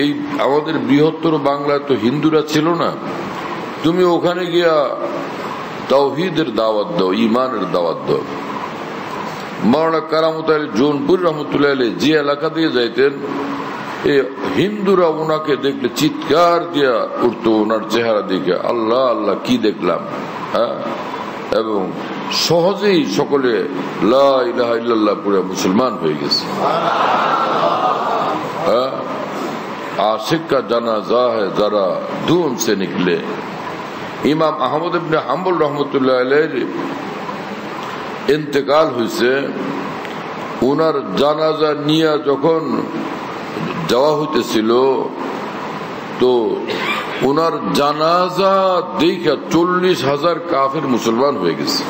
এই আমাদের বৃহত্তর বাংলায় তো হিন্দুরা ছিল না, তুমি ওখানে গিয়া তাওহীদের দাওয়াত দাও, ঈমানের দাওয়াত দাও। মাওলানা কারামত আলী জৌনপুর রহমতুল্লাহ আলাইহ যে এলাকা দিয়ে যাইতেন, এই হিন্দুরা ওনাকে দেখলে চিৎকার দিয়া উঠতো, ওনার চেহারা দেখে আল্লাহ আল্লাহ কি দেখলাম। হ্যাঁ, এবং সহজেই সকলে লা ইলাহা ইল্লাল্লাহ পড়ে মুসলমান হয়ে গেছে। आशिक का जनाजा है जरा धूम से निकले। इमाम अहमद इब्ने हम्बल रहमतुल्लाह अलैह इंतकाल হইছে, ওনার জানাজা নিয়ে যখন যাওয়া হইতেছিল, তো ওনার জানাজা দেখা 40,000 কাফের মুসলমান হয়ে গেছে।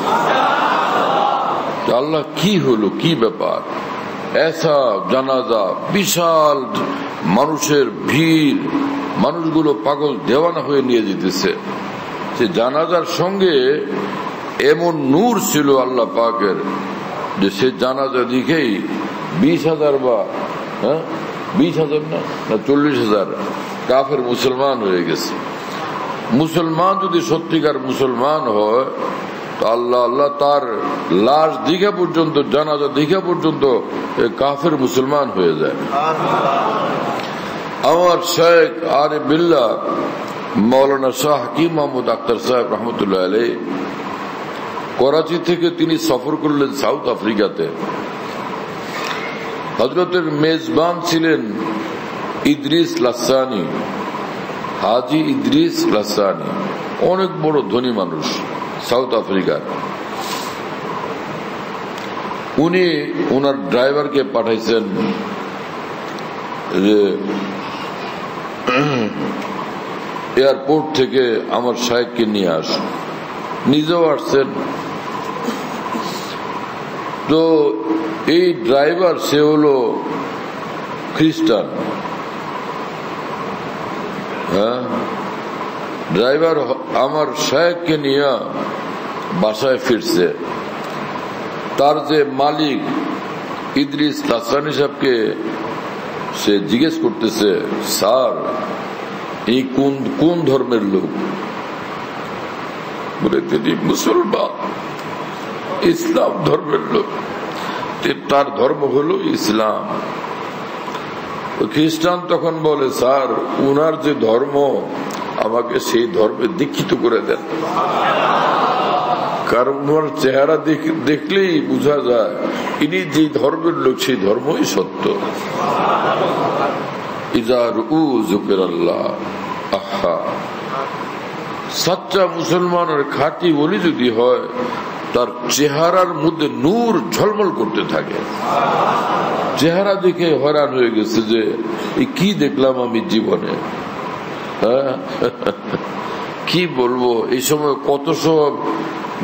আল্লাহ, কি হলো, কি ব্যাপার? এসা জানাজা, বিশাল মানুষের ভিড়, মানুষগুলো পাগল দেওয়ানা হয়ে নিয়ে যেতেছে। সে জানাজার সঙ্গে এমন নূর ছিল আল্লাহ পাকের যে সে জানাজা দিকেই 20,000 বা 20,000 না 40,000 কাফের মুসলমান হয়ে গেছে। মুসলমান যদি সত্যিকার মুসলমান হয় তো আল্লাহ আল্লাহ তার লাশ দিঘা পর্যন্ত, জানাজা দিঘা পর্যন্ত কাফের মুসলমান হয়ে যায়। আমার শেখ আরিফ বিল্লাহ মৌলানা শাহ হাকিম মাহমুদ আখতার সাহেব রহমতুল্লাহ আলাইহি করাচি থেকে তিনি সফর করলেন সাউথ আফ্রিকাতে। হযরতের মেজবান ছিলেন ইদ্রিস লাসানি, হাজি ইদ্রিস লাসানি, অনেক বড় ধনী মানুষ সাউথ আফ্রিকার। উনি ওনার ড্রাইভারকে পাঠাইছেন যে এয়ারপোর্ট থেকে আমার শাইখকে নিয়ে আস, নিজেও আসছেন। তো এই ড্রাইভার সে হলো খ্রিস্টান। হ্যাঁ, ড্রাইভার আমার শাইখকে নিয়ে বাসায় ফিরছে। তার যে মালিক ইদ্রিস লাসানি সাহেবকে সে জিজ্ঞেস করতেছে, স্যার এই কোন ধর্মের লোক? বলে তিনি মুসলমান, ইসলাম ধর্মের লোক। তার ধর্ম হলো ইসলাম। খ্রিস্টান তখন বলে, স্যার উনার যে ধর্ম আমাকে সেই ধর্মে দীক্ষিত করে দেন, কারণ ওনার চেহারা দেখলেই বোঝা যায় ইনি যে ধর্মের লোক সেই ধর্মই সত্য। সচ্চা মুসলমানের খাঁটি বলি যদি হয়, তার চেহারার মধ্যে নূর ঝলমল করতে থাকে। চেহারা দেখে হয়রান হয়ে গেছে যে কি দেখলাম আমি জীবনে। কি বলবো, এই সময় কত সব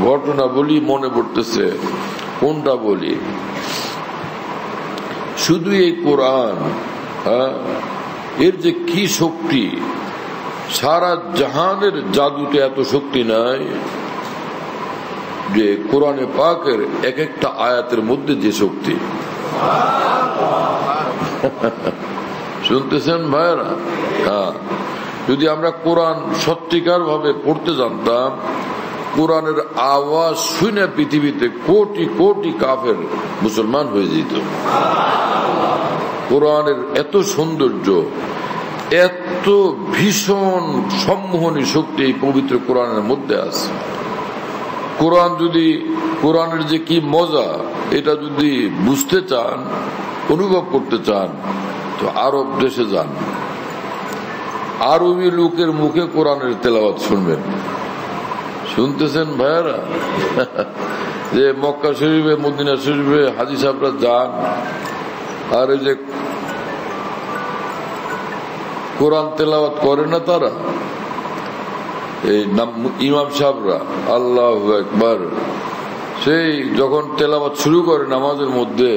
ঘটনা বলি মনে পড়তেছে, কোনটা বলি। শুধু এই কোরআন, এর যে কি শক্তি, সারা জাহানের জাদুতে এত শক্তি নাই যে কোরআনে পাকের এক একটা আয়াতের মধ্যে যে শক্তি। শুনতেছেন ভাইরা? হ্যাঁ, যদি আমরা কোরআন সত্যিকার ভাবে পড়তে জানতাম, কোরআনের আওয়াজ শুনে পৃথিবীতে কোটি কোটি কাফের মুসলমান হয়ে যেত। কোরআনের এত সৌন্দর্য, এত ভীষণ সম্মোহনী শক্তি এই পবিত্র কোরআনের মধ্যে আছে। কোরআনের যে কি মজা, এটা যদি বুঝতে চান, অনুভব করতে চান, তো আরব দেশে যান, আরবি লোকের মুখে কোরআনের তেলাওয়াত শুনবেন। শুনতেছেন ভাইয়ারা? যে মক্কা শরীফে, মদিনা শরীফে হাজী সাহেবরা যান, আর এই যে কোরআন তেলাওয়াত করে না তারা, এই ইমাম সাহেবরা, আল্লাহু আকবার, সেই যখন তেলাওয়াত শুরু করে নামাজের মধ্যে,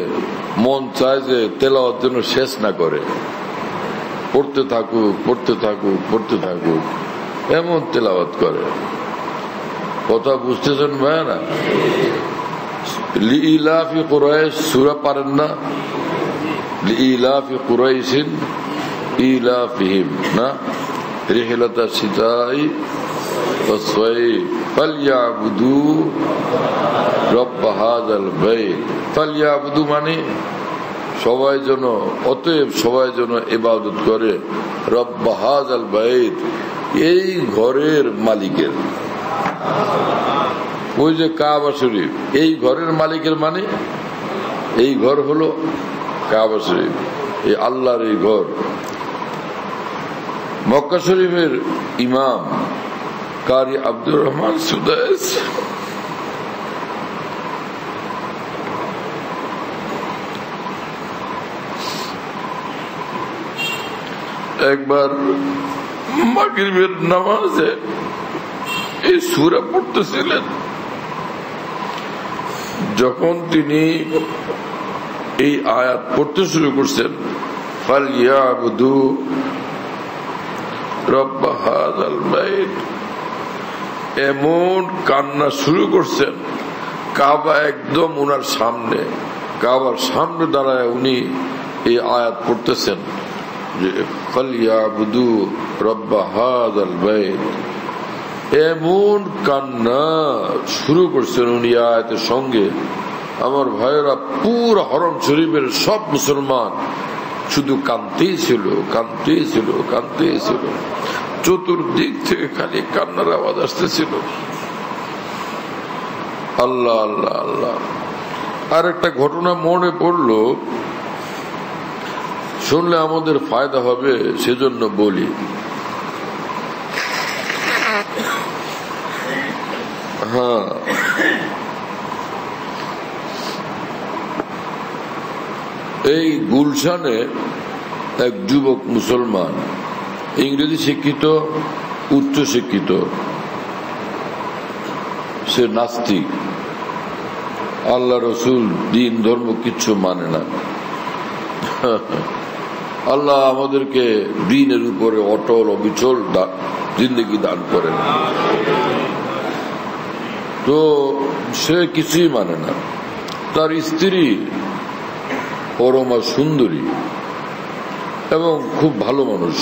মন চায় যে তেলাওয়াত যেন শেষ না করে, পড়তে থাকুক পড়তে থাকুক পড়তে থাকুক, এমন তেলাওয়াত করে। কথা বুঝতেছেন ভাইয়া? লিইলাফি কুরাইশ সূরা পারেন না? লিইলাফি কুরাইশিন ইলাফিহিম না, রিহলাতা শিতাই ওয়াস সাইফ ফালইয়াবুদু রব্ব হাযাল বাইত। ফালইয়াবুদু মানে সবাই যেন, অতএব সবাই যেন ইবাদত করে রব্ব হাযাল বাইত, এই ঘরের মালিকের। ওই যে কাবা শরীফ, এই ঘরের মালিকের মানে এই ঘর হলো কাবা শরীফ, এই আল্লাহর এই ঘর। মক্কা শরীফের ইমাম কারি আব্দুর রহমান সুদাইস একবার মাগরিবের নামাজে এই সূরা পড়তেছিলেন। যখন তিনি এই আয়াত পড়তে শুরু করছেন, ফালইয়াবুদু রব্ব হাযাল বাইত, এমন কান্না শুরু করছেন, কাবা একদম উনার সামনে, কাবার সামনে দাঁড়ায় উনি এই আয়াত পড়তেছেন। যে ফালইয়াবুদু রাব্ব হাযাল বাইত, এমন কান্না শুরু করছেন উনি আয়াতের সঙ্গে। আমার ভাইয়েরা, পুরো হরম শরীফের সব মুসলমান শুধু কাঁদতেই ছিল, কাঁদতেই ছিল, কাঁদতেই ছিল। চতুর্দিক থেকে খালি কান্নার আওয়াজ আসতেছিল। আল্লাহ আল্লাহ আল্লাহ। আর একটা ঘটনা মনে পড়লো, শুনলে আমাদের ফায়দা হবে, সেজন্য বলি। হ্যাঁ, এই গুলশানে এক যুবক মুসলমান, ইংরেজি শিক্ষিত, উচ্চ শিক্ষিত, সে নাস্তিক, আল্লাহ রসুল দিন ধর্ম কিচ্ছু মানে না। আল্লাহ আমাদেরকে দিনের উপরে অটল অবিচল জিন্দগি দান করেন। তো সে কিছুই মানে না। তার স্ত্রী পরমা সুন্দরী এবং খুব ভালো মানুষ।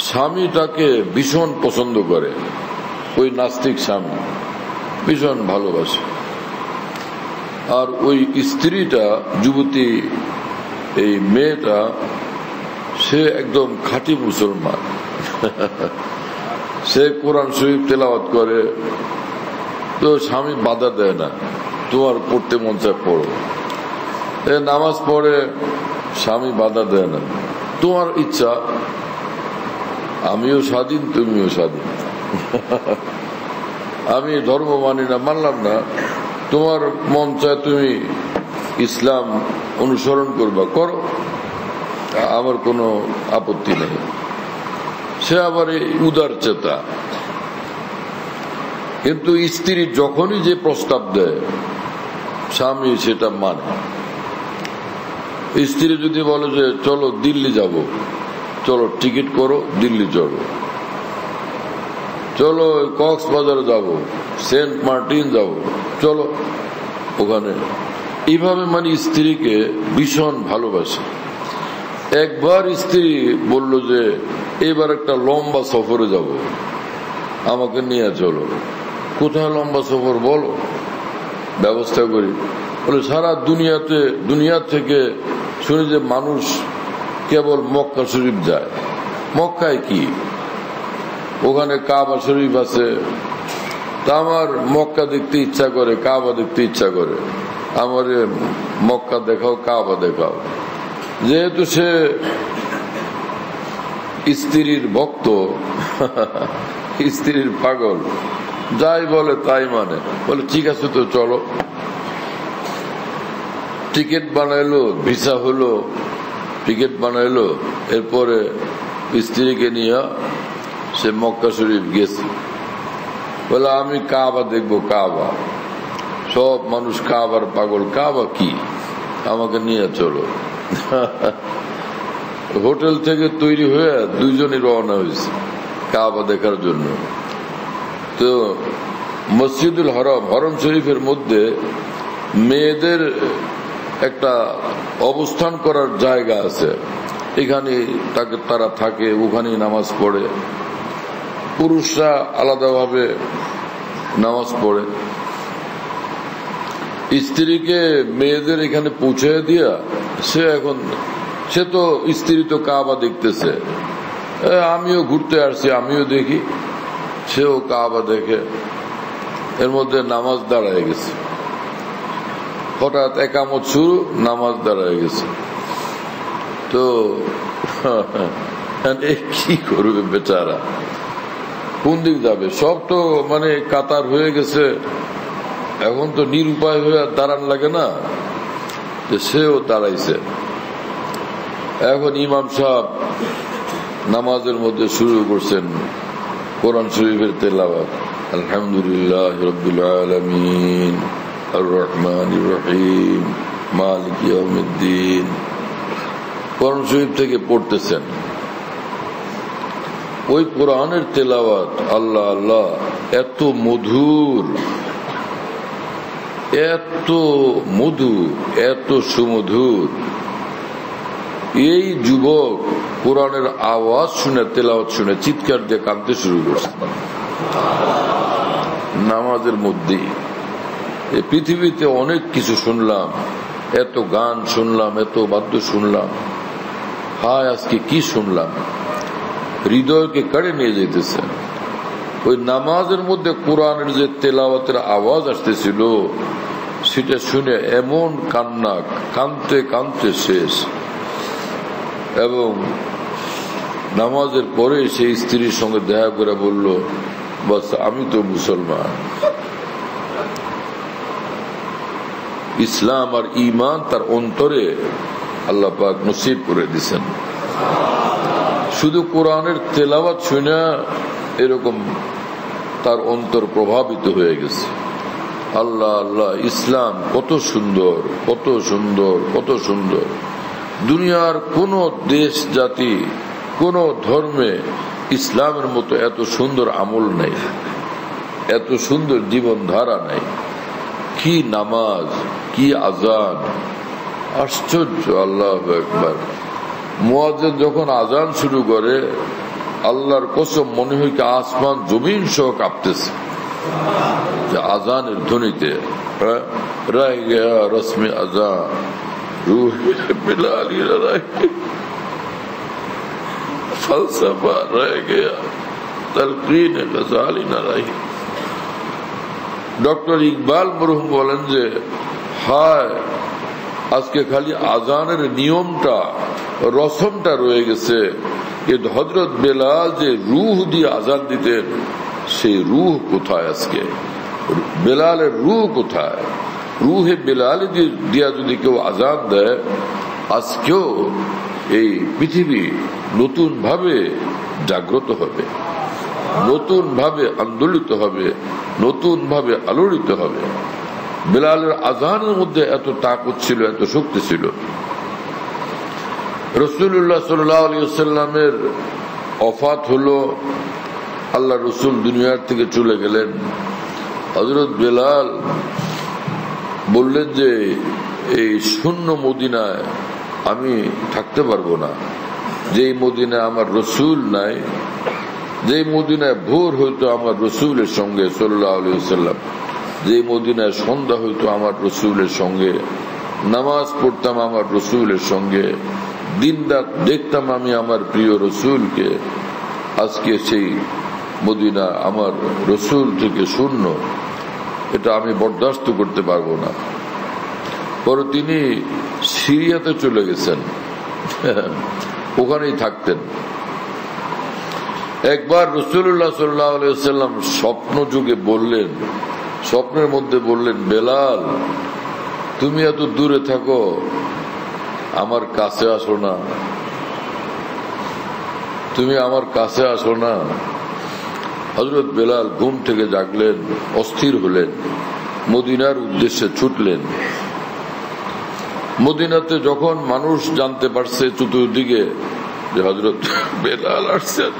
স্বামী তাকে ভীষণ পছন্দ করে, ওই নাস্তিক স্বামী ভীষণ ভালোবাসে। আর ওই স্ত্রীটা, যুবতী এই মেয়েটা, সে একদম খাঁটি মুসলমান। সে কোরআন শরীফ তেলাওয়াত করে, তো স্বামী বাধা দেয় না, তোমার পড়তে মন চায় পড়ো। নামাজ পড়ে, স্বামী বাধা দেয় না, তোমার ইচ্ছা, আমিও স্বাধীন, তুমিও স্বাধীন। আমি ধর্ম মানি না, মানলাম না, তোমার মন চায় তুমি ইসলাম অনুসরণ করবা, করো, আমার কোনো আপত্তি নেই। সে আবার এই উদার চেতা। কিন্তু স্ত্রী যখনই যে প্রস্তাব দেয়, স্বামী সেটা মানে। স্ত্রী যদি বলে যে চলো দিল্লি যাব, চলো টিকিট করো, দিল্লি চলো, চলো কক্সবাজার যাব, সেন্ট মার্টিন যাব, চলো ওখানে, এইভাবে মানে স্ত্রীকে ভীষণ ভালোবাসে। একবার স্ত্রী বলল যে এবার একটা লম্বা সফরে যাব, আমাকে নিয়ে চলো। কোথায় লম্বা সফর বলো, ব্যবস্থা করি। বলে সারা দুনিয়া থেকে শুনি যে মানুষ কেবল মক্কা শরীফ যায়। মক্কায় কি, ওখানে কাবা শরীফ আছে, তা আমার মক্কা দেখতে ইচ্ছা করে, কাবা দেখতে ইচ্ছা করে, আমার মক্কা দেখাও, কাবা দেখাও। যেহেতু সে স্ত্রীর ভক্ত, স্ত্রীর পাগল, যাই বলে তাই মানে। বলে ঠিক আছে, তো চলো। টিকিট বানাইলো, ভিসা হলো, টিকিট বানাইলো, এরপরে স্ত্রীকে নিয়ে সে মক্কা শরীফ গেছে। বলে আমি কাবা দেখবো, কাবা। সব মানুষ কাবার পাগল, কাবা কি, আমাকে নিয়ে চলো। হোটেল থেকে তৈরি হয়ে দুইজনই রওনা হয়েছে কাবা দেখার জন্য। তো মসজিদুল হরম, হরম শরীফের মধ্যে মেয়েদের একটা অবস্থান করার জায়গা আছে, এখানে তারা থাকে, ওখানেই নামাজ পড়ে। পুরুষরা আলাদাভাবে নামাজ পড়ে। স্ত্রীকে মেয়েদের এখানে পৌঁছে দিয়া সে তো স্ত্রী তো কাবা দেখতেছে, আমিও ঘুরতে আসছি, আমিও দেখি, সেও কাবা দেখে। এর মধ্যে নামাজ দাঁড়ায় গেছে, হঠাৎ একামত শুরু, নামাজ দাঁড়ায় গেছে। তো কি করবে বেচারা, কোন দিক যাবে? সব তো মানে কাতার হয়ে গেছে, এখন তো নিরুপায় হয়ে দাঁড়ান লাগে না, সেও দাঁড়াইছে। এখন ইমাম সাহেব নামাজের মধ্যে শুরু করছেন কোরআন শরীফের তেলাওয়াত। আলহামদুলিল্লাহ রাব্বিল আলামিন আর রহমানির রহিম মালিক ইয়াউমিদ্দিন, কোরআন শরীফ থেকে পড়তেছেন। ওই কোরআনের তেলাওয়াত, আল্লাহ আল্লাহ, এত মধুর, এত মধুর, এত সুমধুর। এই যুবক কোরআনের আওয়াজ শুনে, তেলাওয়াত শুনে চিৎকার দিয়ে কাঁদতে শুরু করছে নামাজের মধ্যে। এই পৃথিবীতে অনেক কিছু শুনলাম, এত গান শুনলাম, এত বাদ্য শুনলাম, হায় আজকে কি শুনলাম, হৃদয়কে কাড়ে নিয়ে যেতেছে। ওই নামাজের মধ্যে কোরআনের যে তেলাওয়াতের আওয়াজ আসতেছিল, সেটা শুনে এমন কান্না, কাঁদতে কাঁদতে শেষ। এবং নামাজের পরে সেই স্ত্রীর সঙ্গে দেখা করে বলল, বাস আমি তো মুসলমান। ইসলাম আর ঈমান তার অন্তরে আল্লাহ পাক নসিব করে দিয়েছেন। শুধু কোরআনের তেলাওয়াত শুনে এরকম তার অন্তর প্রভাবিত হয়ে গেছে। আল্লাহ আল্লাহ, ইসলাম কত সুন্দর, কত সুন্দর, কত সুন্দর। দুনিয়ার কোন দেশ, জাতি, কোন ধর্মে ইসলামের মতো এত সুন্দর আমল নেই, এত সুন্দর জীবনধারা নেই। কি নামাজ, কি আজান, আশ্চর্য। আল্লাহু আকবার। মুয়াজ্জিন যখন আজান শুরু করে, আল্লাহর কসম মনে হয় কি আসমান জমিন সহ কাঁপতেছে আজানের ধ্বনিতে। রহ গয়া রসমে আজান, রূহ বিলালি রাহি, ফলসফা রহ গয়া, তালকিন গজালি না রাহি। ডক্টর ইকবাল মরহুম বলেন যে, হায় আজকে খালি আজানের নিয়মটা, রসমটা রয়ে গেছে। হযরত বেলাল যে রূহ দিয়ে আজান দিতেন, সেই রূহ কোথায় আজকে? বেলালের রূহ কোথায়? রূহে বেলাল দিয়া যদি কেউ আজান দেয়, আজকেও এই পৃথিবী নতুন ভাবে জাগ্রত হবে, নতুন ভাবে আন্দোলিত হবে, নতুন ভাবে আলোড়িত হবে। বেলালের আজানের মধ্যে এত তাকত ছিল, এত শক্তি ছিল। রাসূলুল্লাহ সাল্লাল্লাহু আলাইহি ওয়াসাল্লামের ওফাত হলো, আল্লাহ রসুল দুনিয়ার থেকে চলে গেলেন। হযরত বেলাল বললেন যে, এই শূন্য মদিনায় আমি থাকতে পারবো না। যেই মদিনায় আমার রসুল নাই, যেই মদিনায় ভোর হইতো আমার রসুলের সঙ্গে সাল্লাল্লাহু আলাইহি ওয়াসাল্লাম, যেই মদিনায় সন্ধ্যা হইতো আমার রসুলের সঙ্গে, নামাজ পড়তাম আমার রসুলের সঙ্গে, দিন রাত দেখতাম আমি আমার প্রিয় রসুলকে, আজকে সেই মদিনা আমার রসুল থেকে শূন্য। এটা আমি বরদাস্ত করতে পারবো না। পরে তিনি সিরিয়াতে চলে গেছেন, ওখানেই থাকতেন। একবার রাসূলুল্লাহ সাল্লাল্লাহু আলাইহি ওয়াসাল্লাম স্বপ্ন যুগে বললেন, স্বপ্নের মধ্যে বললেন, বেলাল তুমি এত দূরে থাকো, আমার কাছে আসো না, তুমি আমার কাছে আসো না। হযরত বেলাল ঘুম থেকে জাগলেন, অস্থির হলেন, মদিনার উদ্দেশ্যে ছুটলেন। মদিনাতে যখন মানুষ জানতে পারছে চতুর্দিকে যে হযরত বেলাল আসছেন,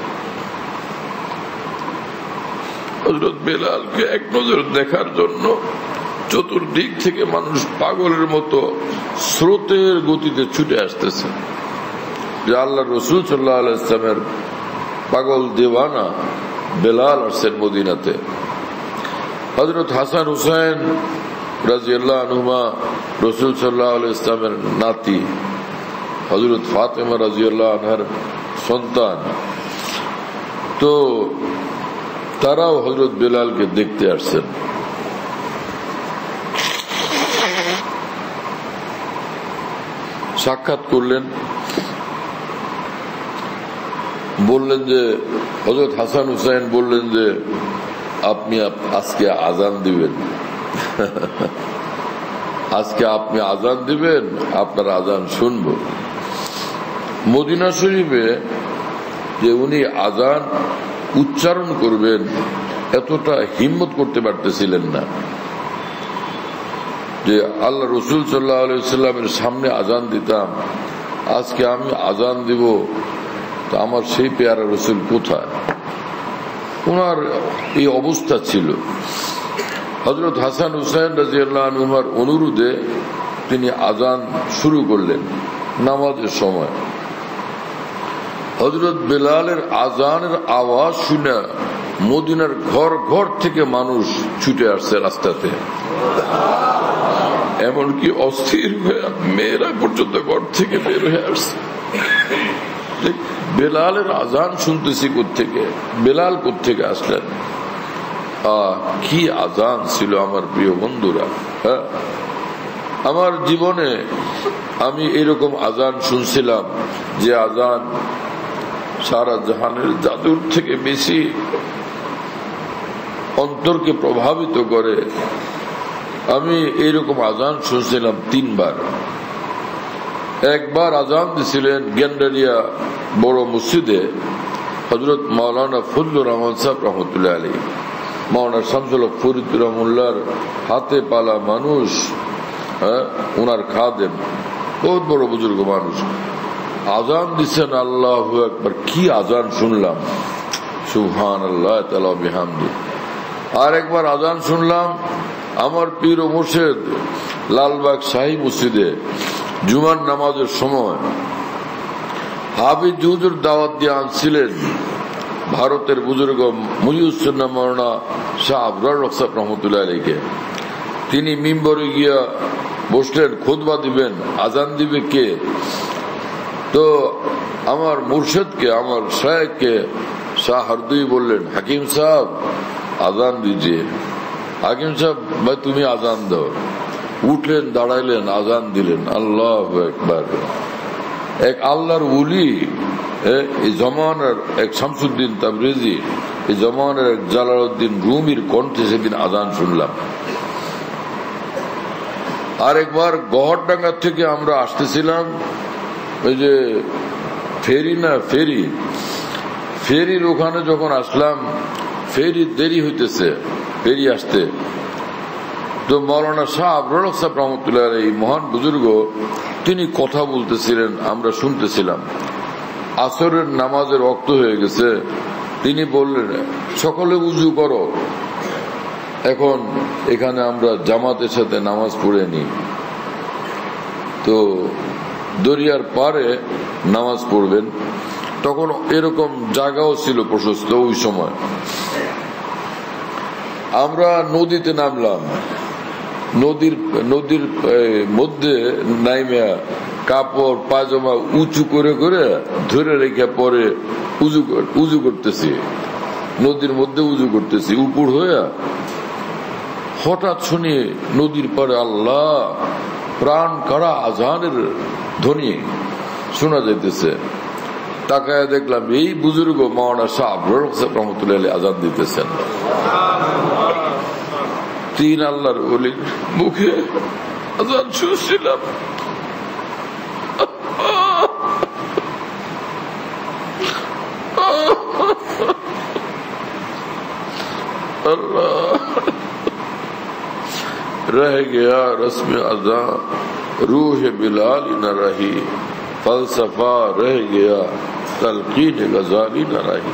হযরত বেলালকে এক নজর দেখার জন্য চতুর্দিক থেকে মানুষ পাগলের মতো স্রোতের গতিতে ছুটে আসতেছে যে আল্লাহ রসুল সাল্লাল্লাহু আলাইহি ওয়াসাল্লামের পাগল দেওয়ানা বেলাল আসছেন মদিনাতে। হযরত হাসান হুসাইন রাদিয়াল্লাহু আনহুমা রাসূল সাল্লাল্লাহু আলাইহি ওয়াসাল্লামের নাতি, হযরত ফাতেমা রাদিয়াল্লাহু আনহার সন্তান, তো তারাও হযরত বেলালকে দেখতে আসছেন। সাক্ষাৎ করলেন, বললেন যে, হযরত হাসান হুসাইন বললেন যে, আপনি আজকে আজান দিবেন, আজকে আপনি আজান দিবেন, আপনার আজান শুনব। মদিনা শরীফে যে উনি আজান উচ্চারণ করবেন, এতটা হিম্মত করতে পারতেছিলেন না যে আল্লাহ রসুল সাল্লাল্লাহু আলাইহি ওয়াসাল্লামের সামনে আজান দিতাম, আজকে আমি আজান দিব, তো আমার সেই পেয়ারা রসুল কোথায়? ওনার এই অবস্থা ছিল। হযরত হাসান হুসাইন রাদিয়াল্লাহু আনহুমার অনুরোধে তিনি আজান শুরু করলেন নামাজের সময়। হযরত বেলালের আজানের আওয়াজ শুনে মদিনার ঘর ঘর থেকে মানুষ ছুটে আসছে রাস্তাতে, এমনকি অস্থির হয়ে মেয়েরা পর্যন্ত ঘর থেকে বের হয়ে আসছে। বেলালের আজান শুনতেছি কোত্থেকে, বেলাল কোত্থেকে আসলেন? কি আজান ছিল আমার প্রিয় বন্ধুরা। হ্যাঁ, আমার জীবনে আমি এরকম আজান শুনছিলাম যে আজান সারা জাহানের জাদুর থেকে বেশি অন্তরকে প্রভাবিত করে। আমি এইরকম আজান শুনছিলাম 3 বার। একবার আজান দিছিলেন গেন্ডারিয়া বড় মসজিদে হযরত মাওলানা ফজলুর রহমান সাহেব রহমতুল্লাহ আলী, মাওলানা শামসুল হক ফরিদুর রহমুল্লাহর হাতে পালা মানুষ, ওনার খাদেম, বহুত বড় বুজুর্গ মানুষ। আজান দিচ্ছেন, আল্লাহু আকবার, কি আজান শুনলাম, সুবহানাল্লাহ তাআলা বিহামদি। আর একবার আজান শুনলাম আমার পীর ও মুর্শিদ লালবাগ শাহী মসজিদে জুমার নামাজের সময় হাফিজ হুজুর দাওয়াত দিয়ে আনছিলেন ভারতের বুজুর্গ মুহিউসুন্নাহ মাওলানা শাহ আবরার রহসাব রহমতুল্লাহ আলাইকে। তিনি মিম্বরে গিয়া বসলেন, খুতবা দিবেন, আজান দিবে কে? তো আমার মুর্শিদকে, আমার শায়েখকে শাহ হরদুই বললেন, হাকিম সাহেব আজান দিজিয়ে। হাকিম সাহেব, ভাই তুমি আজান দাও। উঠলেন, দাঁড়াইলেন, আজান দিলেন। আল্লাহু আকবার। এক আল্লাহর ওলি, এই জমানার এক শামসুদ্দিন তাবরেজি, এই জমানার এক জালালউদ্দিন রুমির কণ্ঠে সেদিন আজান শুনলাম। আরেকবার গহরডাঙ্গা থেকে আমরা আসতেছিলাম, ওই যে ফেরি না, ফেরির ওখানে যখন আসলাম, ফেরি দেরি হইতেছে ফেরি আসতে। তো মাওলানা শাহ আবরার সাহেব রহমতুল্লাহ এই মহান বুজুর্গ তিনি কথা বলতেছিলেন, আমরা শুনতেছিলাম। আসরের নামাজের ওয়াক্ত হয়ে গেছে। তিনি বললেন, সকলে উজু করো, এখন এখানে আমরা জামাতের সাথে নামাজ পড়ে নি। তো দরিয়ার পারে নামাজ পড়বেন, তখন এরকম জায়গাও ছিল প্রশস্ত। ওই সময় আমরা নদীতে নামলাম, নদীর মধ্যে নাইমা কাপড় পায়জামা উঁচু করে করে ধরে রেখে পরে উজু করতেছি, নদীর মধ্যে উজু করতেছি উপর হয়ে। হঠাৎ শুনি নদীর পারে আল্লাহ প্রাণ কাড়া আজানের ধ্বনি শোনা যাইতেছে। তাকায় দেখলাম এই বুজুর্গ মাওলানা শাহ আবরার রহমতুল্লাহ আলাইহি আজান দিতেছেন। 3 আল্লাহর ওলির মুখে আজান শুনছিলাম। अल्लाह रह गया रस्म अज़ा रूह बिलाल न रही फलसफा रह गया तलकीन गजाली न रही।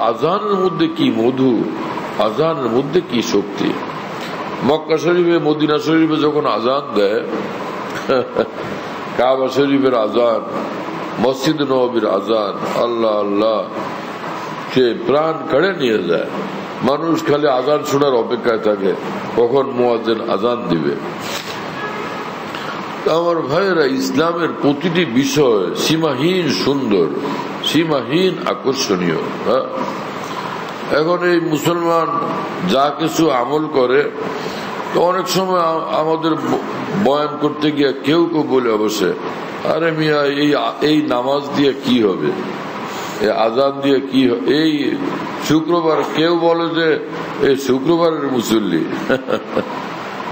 আজানের মধ্যে কি মধু, আজানের মধ্যে কি শক্তি। মক্কা শরীফে মদিনা শরীফে যখন আজান দেয়, কাবা শরীফের আজান, মসজিদ নববীর আজান, আল্লাহ আল্লাহ, সে প্রাণ কেড়ে নিয়ে যায়। মানুষ খালি আজান শোনার অপেক্ষায় থাকে কখন মুয়াজ্জিন আজান দিবে। আমার ভাইয়েরা, ইসলামের প্রতিটি বিষয় সীমাহীন সুন্দর, সীমাহীন আকর্ষণীয়। এখন এই মুসলমান যা কিছু আমল করে, তো অনেক সময় আমাদের বয়ান করতে গিয়ে কেউ কেউ বলে অবশ্যই, আরে মিয়া এই নামাজ দিয়ে কি হবে, আজান দিয়ে কি হবে, এই শুক্রবার, কেউ বলে যে এই শুক্রবারের মুসল্লি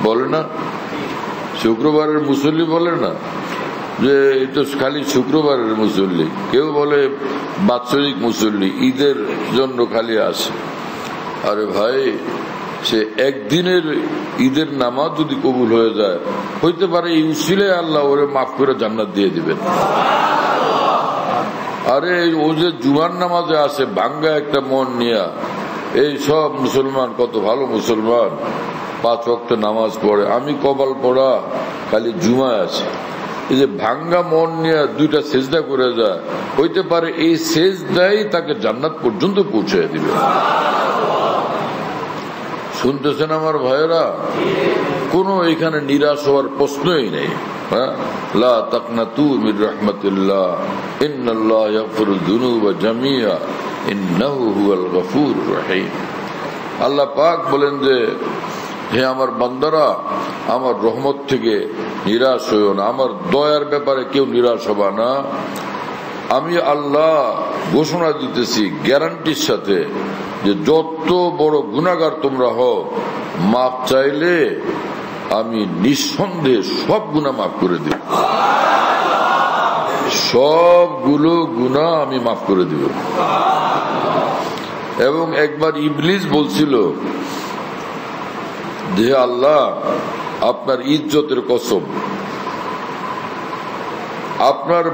বলে না, শুক্রবারের মুসল্লি বলে না, যে এটা খালি শুক্রবারের মুসল্লি। কেউ বলে বাৎসরিক মুসল্লি, ঈদের জন্য খালি আসে। আরে ভাই, সে একদিনের ঈদের নামাজ যদি কবুল হয়ে যায়, হইতে পারে এই উসিলায় আল্লাহ ওরে মাফ করে জান্নাত দিয়ে দিবেন। আরে ও যে জুমার নামাজে আসে ভাঙ্গা একটা মন নিয়া, এই সব মুসলমান কত ভালো মুসলমান, 5 ওয়াক্ত নামাজ পড়ে। আমি কপাল পড়া খালি জুমায় আছে, এই যে ভাঙ্গা মন নিয়ে দুইটা সেজদা করে যায়, হইতে পারে এই সেজদাই তাকে জান্নাত পর্যন্ত পৌঁছে দিবে। শুনতেছেন আমার ভাইয়েরা? কোন এখানে নিরাশ হওয়ার প্রশ্নই নেই। লা তাকনাতু মির রাহমাতিল্লাহ ইন্নাল্লাহ ইয়াগফিরুয যুনুবা জামিআ ইন্নাহু হুয়াল গফুরুর রহিম। আল্লাহ পাক বলেন যে, হে আমার বান্দারা, আমার রহমত থেকে নিরাশ হইও না, আমার দয়ার ব্যাপারে কেউ নিরাশ হবা না। আমি আল্লাহ ঘোষণা দিতেছি গ্যারান্টির সাথে যে যত বড় গুনাহগার তোমরা হও, মাফ চাইলে আমি নিঃসন্দেহে সব গুনাহ মাফ করে দিব, সবগুলো গুনাহ আমি মাফ করে দিব। এবং একবার ইবলিস বলছিল যে আল্লাহ, আপনার ইজ্জতের কসম, আপনার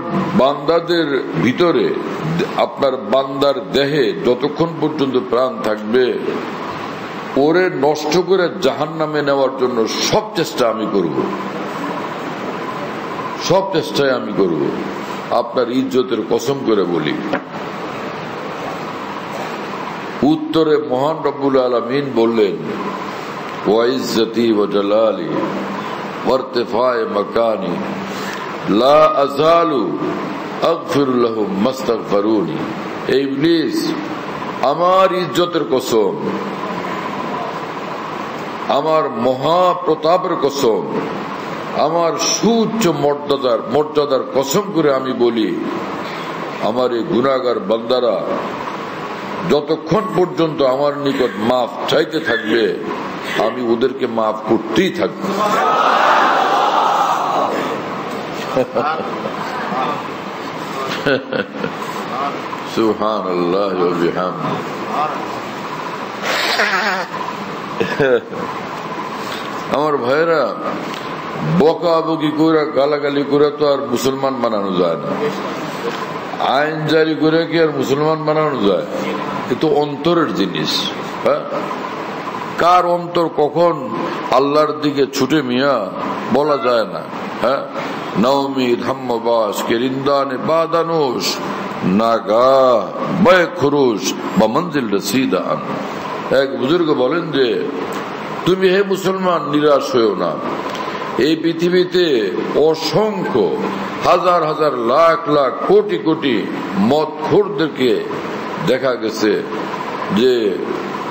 বান্দাদের ভিতরে, আপনার বান্দার দেহে যতক্ষণ পর্যন্ত প্রাণ থাকবে ওরে নষ্ট করে জাহান্নামে নেওয়ার জন্য সব চেষ্টা আমি করব, সব চেষ্টাই আমি করব। আপনার ইজ্জতের কসম করে বলি। উত্তরে মহান রব্বুল আলামিন বললেন, ওয়াইজ্জতি ওয়া জালালি ওয়া ইরতিফায়ে মাকানি লা আযালু আগফিরু লাহুম মাস্তাগফিরুনি। হে ইবলিস, আমার ইজ্জতের কসম, আমার মহাপ্রতাপের কসম, আমার সুউচ্চ মর্যাদার কসম করে আমি বলি, আমার এই গুনাহগার বান্দারা যতক্ষণ পর্যন্ত আমার নিকট মাফ চাইতে থাকবে আমি ওদেরকে মাফ করতেই থাকবো। সুবহানাল্লাহ ওয়া বিহামদিহি। আমার ভাইরা, বকাবকি করে গালাগালি করে তো আর মুসলমান বানানো যায় না, আইন জারি করে কি আর মুসলমান বানানো যায়? এ তো অন্তরের জিনিস। কার অন্তর কখন আল্লাহর দিকে ছুটে মিয়া বলা যায় না। নওমিদ হাম্মবাস কেরিন্দানে বাদানুষ নাগা বয় খুরুশ বা মঞ্জিল রসিদান। এক বুজুর্গ বলেন যে, তুমি হে মুসলমান নিরাশ হয়েও না। এই পৃথিবীতে অসংখ্য হাজার হাজার লাখ লাখ কোটি কোটি মদখোরদেরকে দেখা গেছে যে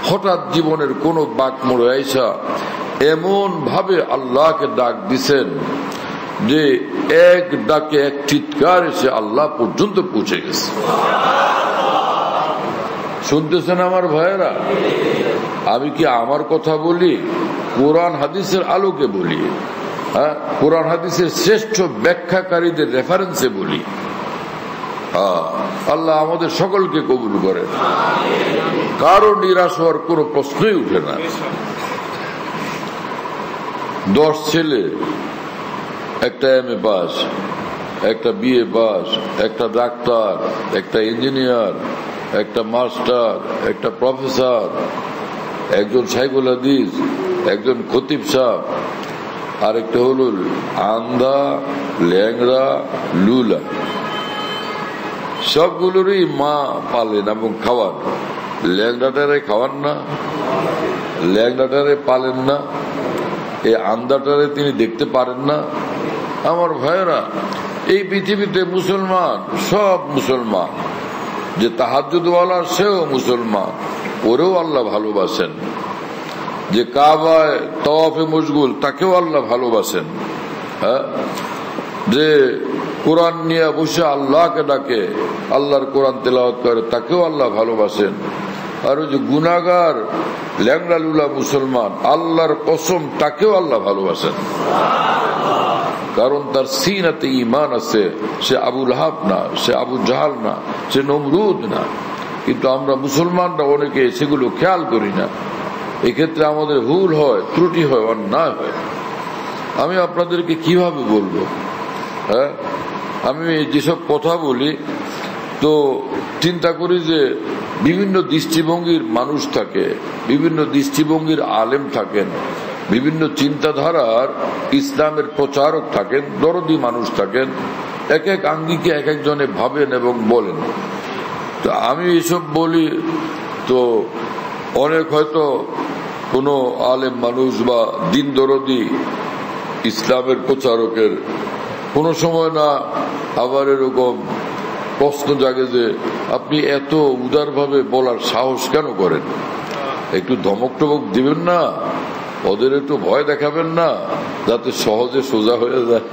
হঠাৎ জীবনের কোন বাঁক মোড়ে আইসা এমন ভাবে আল্লাহকে ডাক দিছেন যে এক ডাকে এক চিৎকার এসে আল্লাহ পর্যন্ত পৌঁছে গেছে। শুনতেছেন আমার ভাইয়েরা? আমি কি আমার কথা বলি? কোরআন হাদিসের আলোকে বলি, কোরআন হাদিসের শ্রেষ্ঠ ব্যাখ্যাকারীদের রেফারেন্সে বলি। আল্লাহ আমাদের সকলকে কবুল করেন। কারো নিরাশ হওয়ার কোনো প্রশ্নই উঠে না। 10 ছেলে, একটা MA পাস, একটা BA পাস, একটা ডাক্তার, একটা ইঞ্জিনিয়ার, একটা মাস্টার, একটা প্রফেসর, একজন শাইখুল হাদিস, একজন খতিব সাহেব, আরেকটা হলো আন্ধা, ল্যাংড়া, লুলা। সবগুলোরই মা পালেন এবং খাওয়ান। ল্যাংড়াটারে খাওয়ান না, ল্যাংড়াটারে পালেন না, এই আন্ধাটারে তিনি দেখতে পারেন না। আমার ভাইয়েরা, এই পৃথিবীতে মুসলমান, সব মুসলমান। যে তাহাজ্জুদওয়ালা সেও মুসলমান, ওরেও আল্লাহ ভালোবাসেন। যে কাবায় তাওয়াফে মশগুল, তাকেও আল্লাহ ভালোবাসেন। যে কোরআন নিয়ে বসে আল্লাহকে ডাকে, আল্লাহর কোরআন তেলাওয়াত করে, তাকেও আল্লাহ ভালোবাসেন। আর ওই যে গুনাহগার ল্যাংড়া লুলা মুসলমান, আল্লাহর কসম, তাকেও আল্লাহ ভালোবাসেন। কারণ তার সিনাতে ঈমান আছে। সে আবু লাহাব না, সে আবু জাহাল না, সে নমরুদ না। কিন্তু আমরা মুসলমানরা অনেকে সেগুলো খেয়াল করি না। এক্ষেত্রে আমাদের ভুল হয়, ত্রুটি হয়, অন্যায় হয়। আমি আপনাদেরকে কিভাবে বলবো? আমি যেসব কথা বলি তো চিন্তা করি যে বিভিন্ন দৃষ্টিভঙ্গির মানুষ থাকে, বিভিন্ন দৃষ্টিভঙ্গির আলেম থাকেন, বিভিন্ন চিন্তাধারার ইসলামের প্রচারক থাকেন, দরদি মানুষ থাকেন, এক এক আঙ্গিকে এক একজনে ভাবেন এবং বলেন। তো আমি এসব বলি তো অনেক হয়তো কোনো আলেম মানুষ বা দিন দরদি ইসলামের প্রচারকের কোনো সময় না আবার এরকম প্রশ্ন জাগে যে আপনি এত উদারভাবে বলার সাহস কেন করেন? একটু ধমক টমক দিবেন না, ওদের একটু ভয় দেখাবেন না, যাতে সহজে সোজা হয়ে যায়।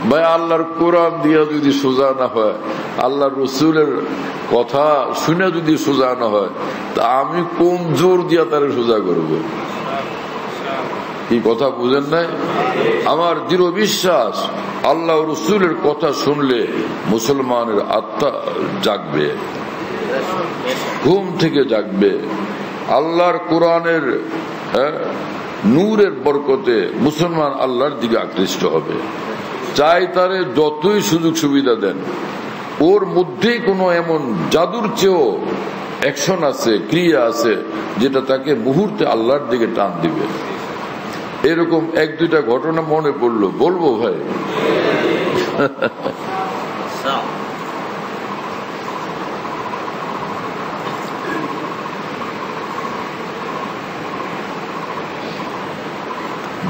ভাই, আল্লাহর কোরআন দিয়া যদি সোজা না হয়, আল্লাহর রসুলের কথা শুনে যদি সোজা না হয়, তা আমি কোন জোর দিয়া তারা সোজা করব? কি কথা বুঝেন নাই? আমার দৃঢ় বিশ্বাস, আল্লাহ রসুলের কথা শুনলে মুসলমানের আত্মা জাগবে, ঘুম থেকে জাগবে। আল্লাহর কোরআনের নূরের বরকতে মুসলমান আল্লাহর দিকে আকৃষ্ট হবে। চাই তারে যতই সুযোগ সুবিধা দেন, ওর মধ্যেই কোনো এমন জাদুর চেয়েও অ্যাকশন আছে, ক্রিয়া আছে, যেটা তাকে মুহূর্তে আল্লাহর দিকে টান দিবে। এরকম এক দুইটা ঘটনা মনে পড়লো, বলবো ভাই?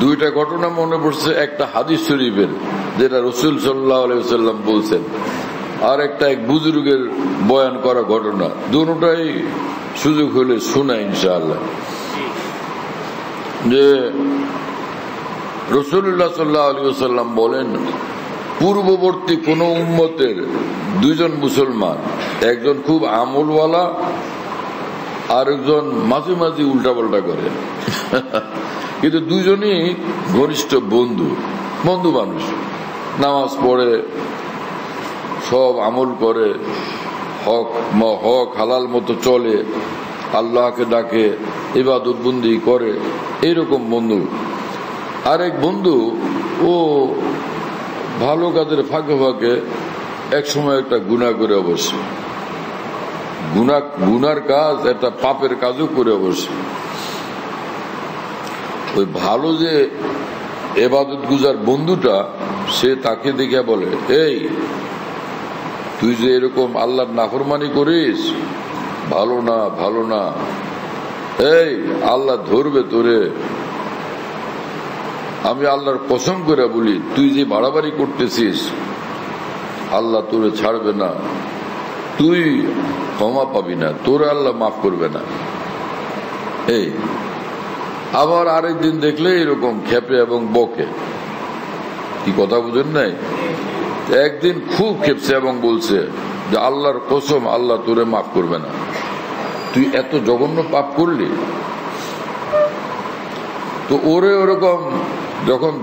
দুইটা ঘটনা মনে পড়ছে। একটা হাদিস শরীফের, যেটা রাসূল সাল্লাল্লাহু আলাইহি ওয়াসাল্লাম বলছেন, আর একটা এক বুজুর্গের বয়ান করা ঘটনা। দুটোটাই সুযোগ হলে শোনা ইনশাআল্লাহ। যে রাসূলুল্লাহ সাল্লাল্লাহু আলাইহি ওয়াসাল্লাম বলেন, পূর্ববর্তী কোন উম্মতের দুইজন মুসলমান, একজন খুব আমলওয়ালা, আর একজন মাঝে মাঝে উল্টাপাল্টা করে, কিন্তু দুজনই ঘনিষ্ঠ বন্ধু মানুষ, নামাজ পড়ে, সব আমল করে, হক হালাল মতো চলে, আল্লাহকে ডাকে, ইবাদত বন্দি করে, এইরকম বন্ধু। আরেক বন্ধু ও ভালো কাজের ফাঁকে ফাঁকে এক সময় একটা গুনাহ করে অবশ্য, গুনার কাজ, একটা পাপের কাজও করে অবশ্য। ওই ভালো যে ইবাদত গুজার বন্ধুটা, সে তাকে দেখে বলে, এই তুই যে এরকম আল্লাহর নাফরমানি করিস, ভালো না, ভালো না, এই আল্লাহ ধরবে তোরে। আমি আল্লাহর কসম করে বলি, তুই যে বাড়াবাড়ি করতেছিস, আল্লাহ তোরে ছাড়বে না, তুই ক্ষমা পাবি না, তোরে আল্লাহ মাফ করবে না। এই আবার আরেকদিন দেখলে এরকম খেপে এবং বকে। কি কথা বুঝেন নাই? একদিন খুব খেপছে এবং বলছে যে আল্লাহর কসম, আল্লাহ তোরে মাফ করবে না, তুই এত জঘন্য পাপ করলি। তো ওরে ওরকম যখন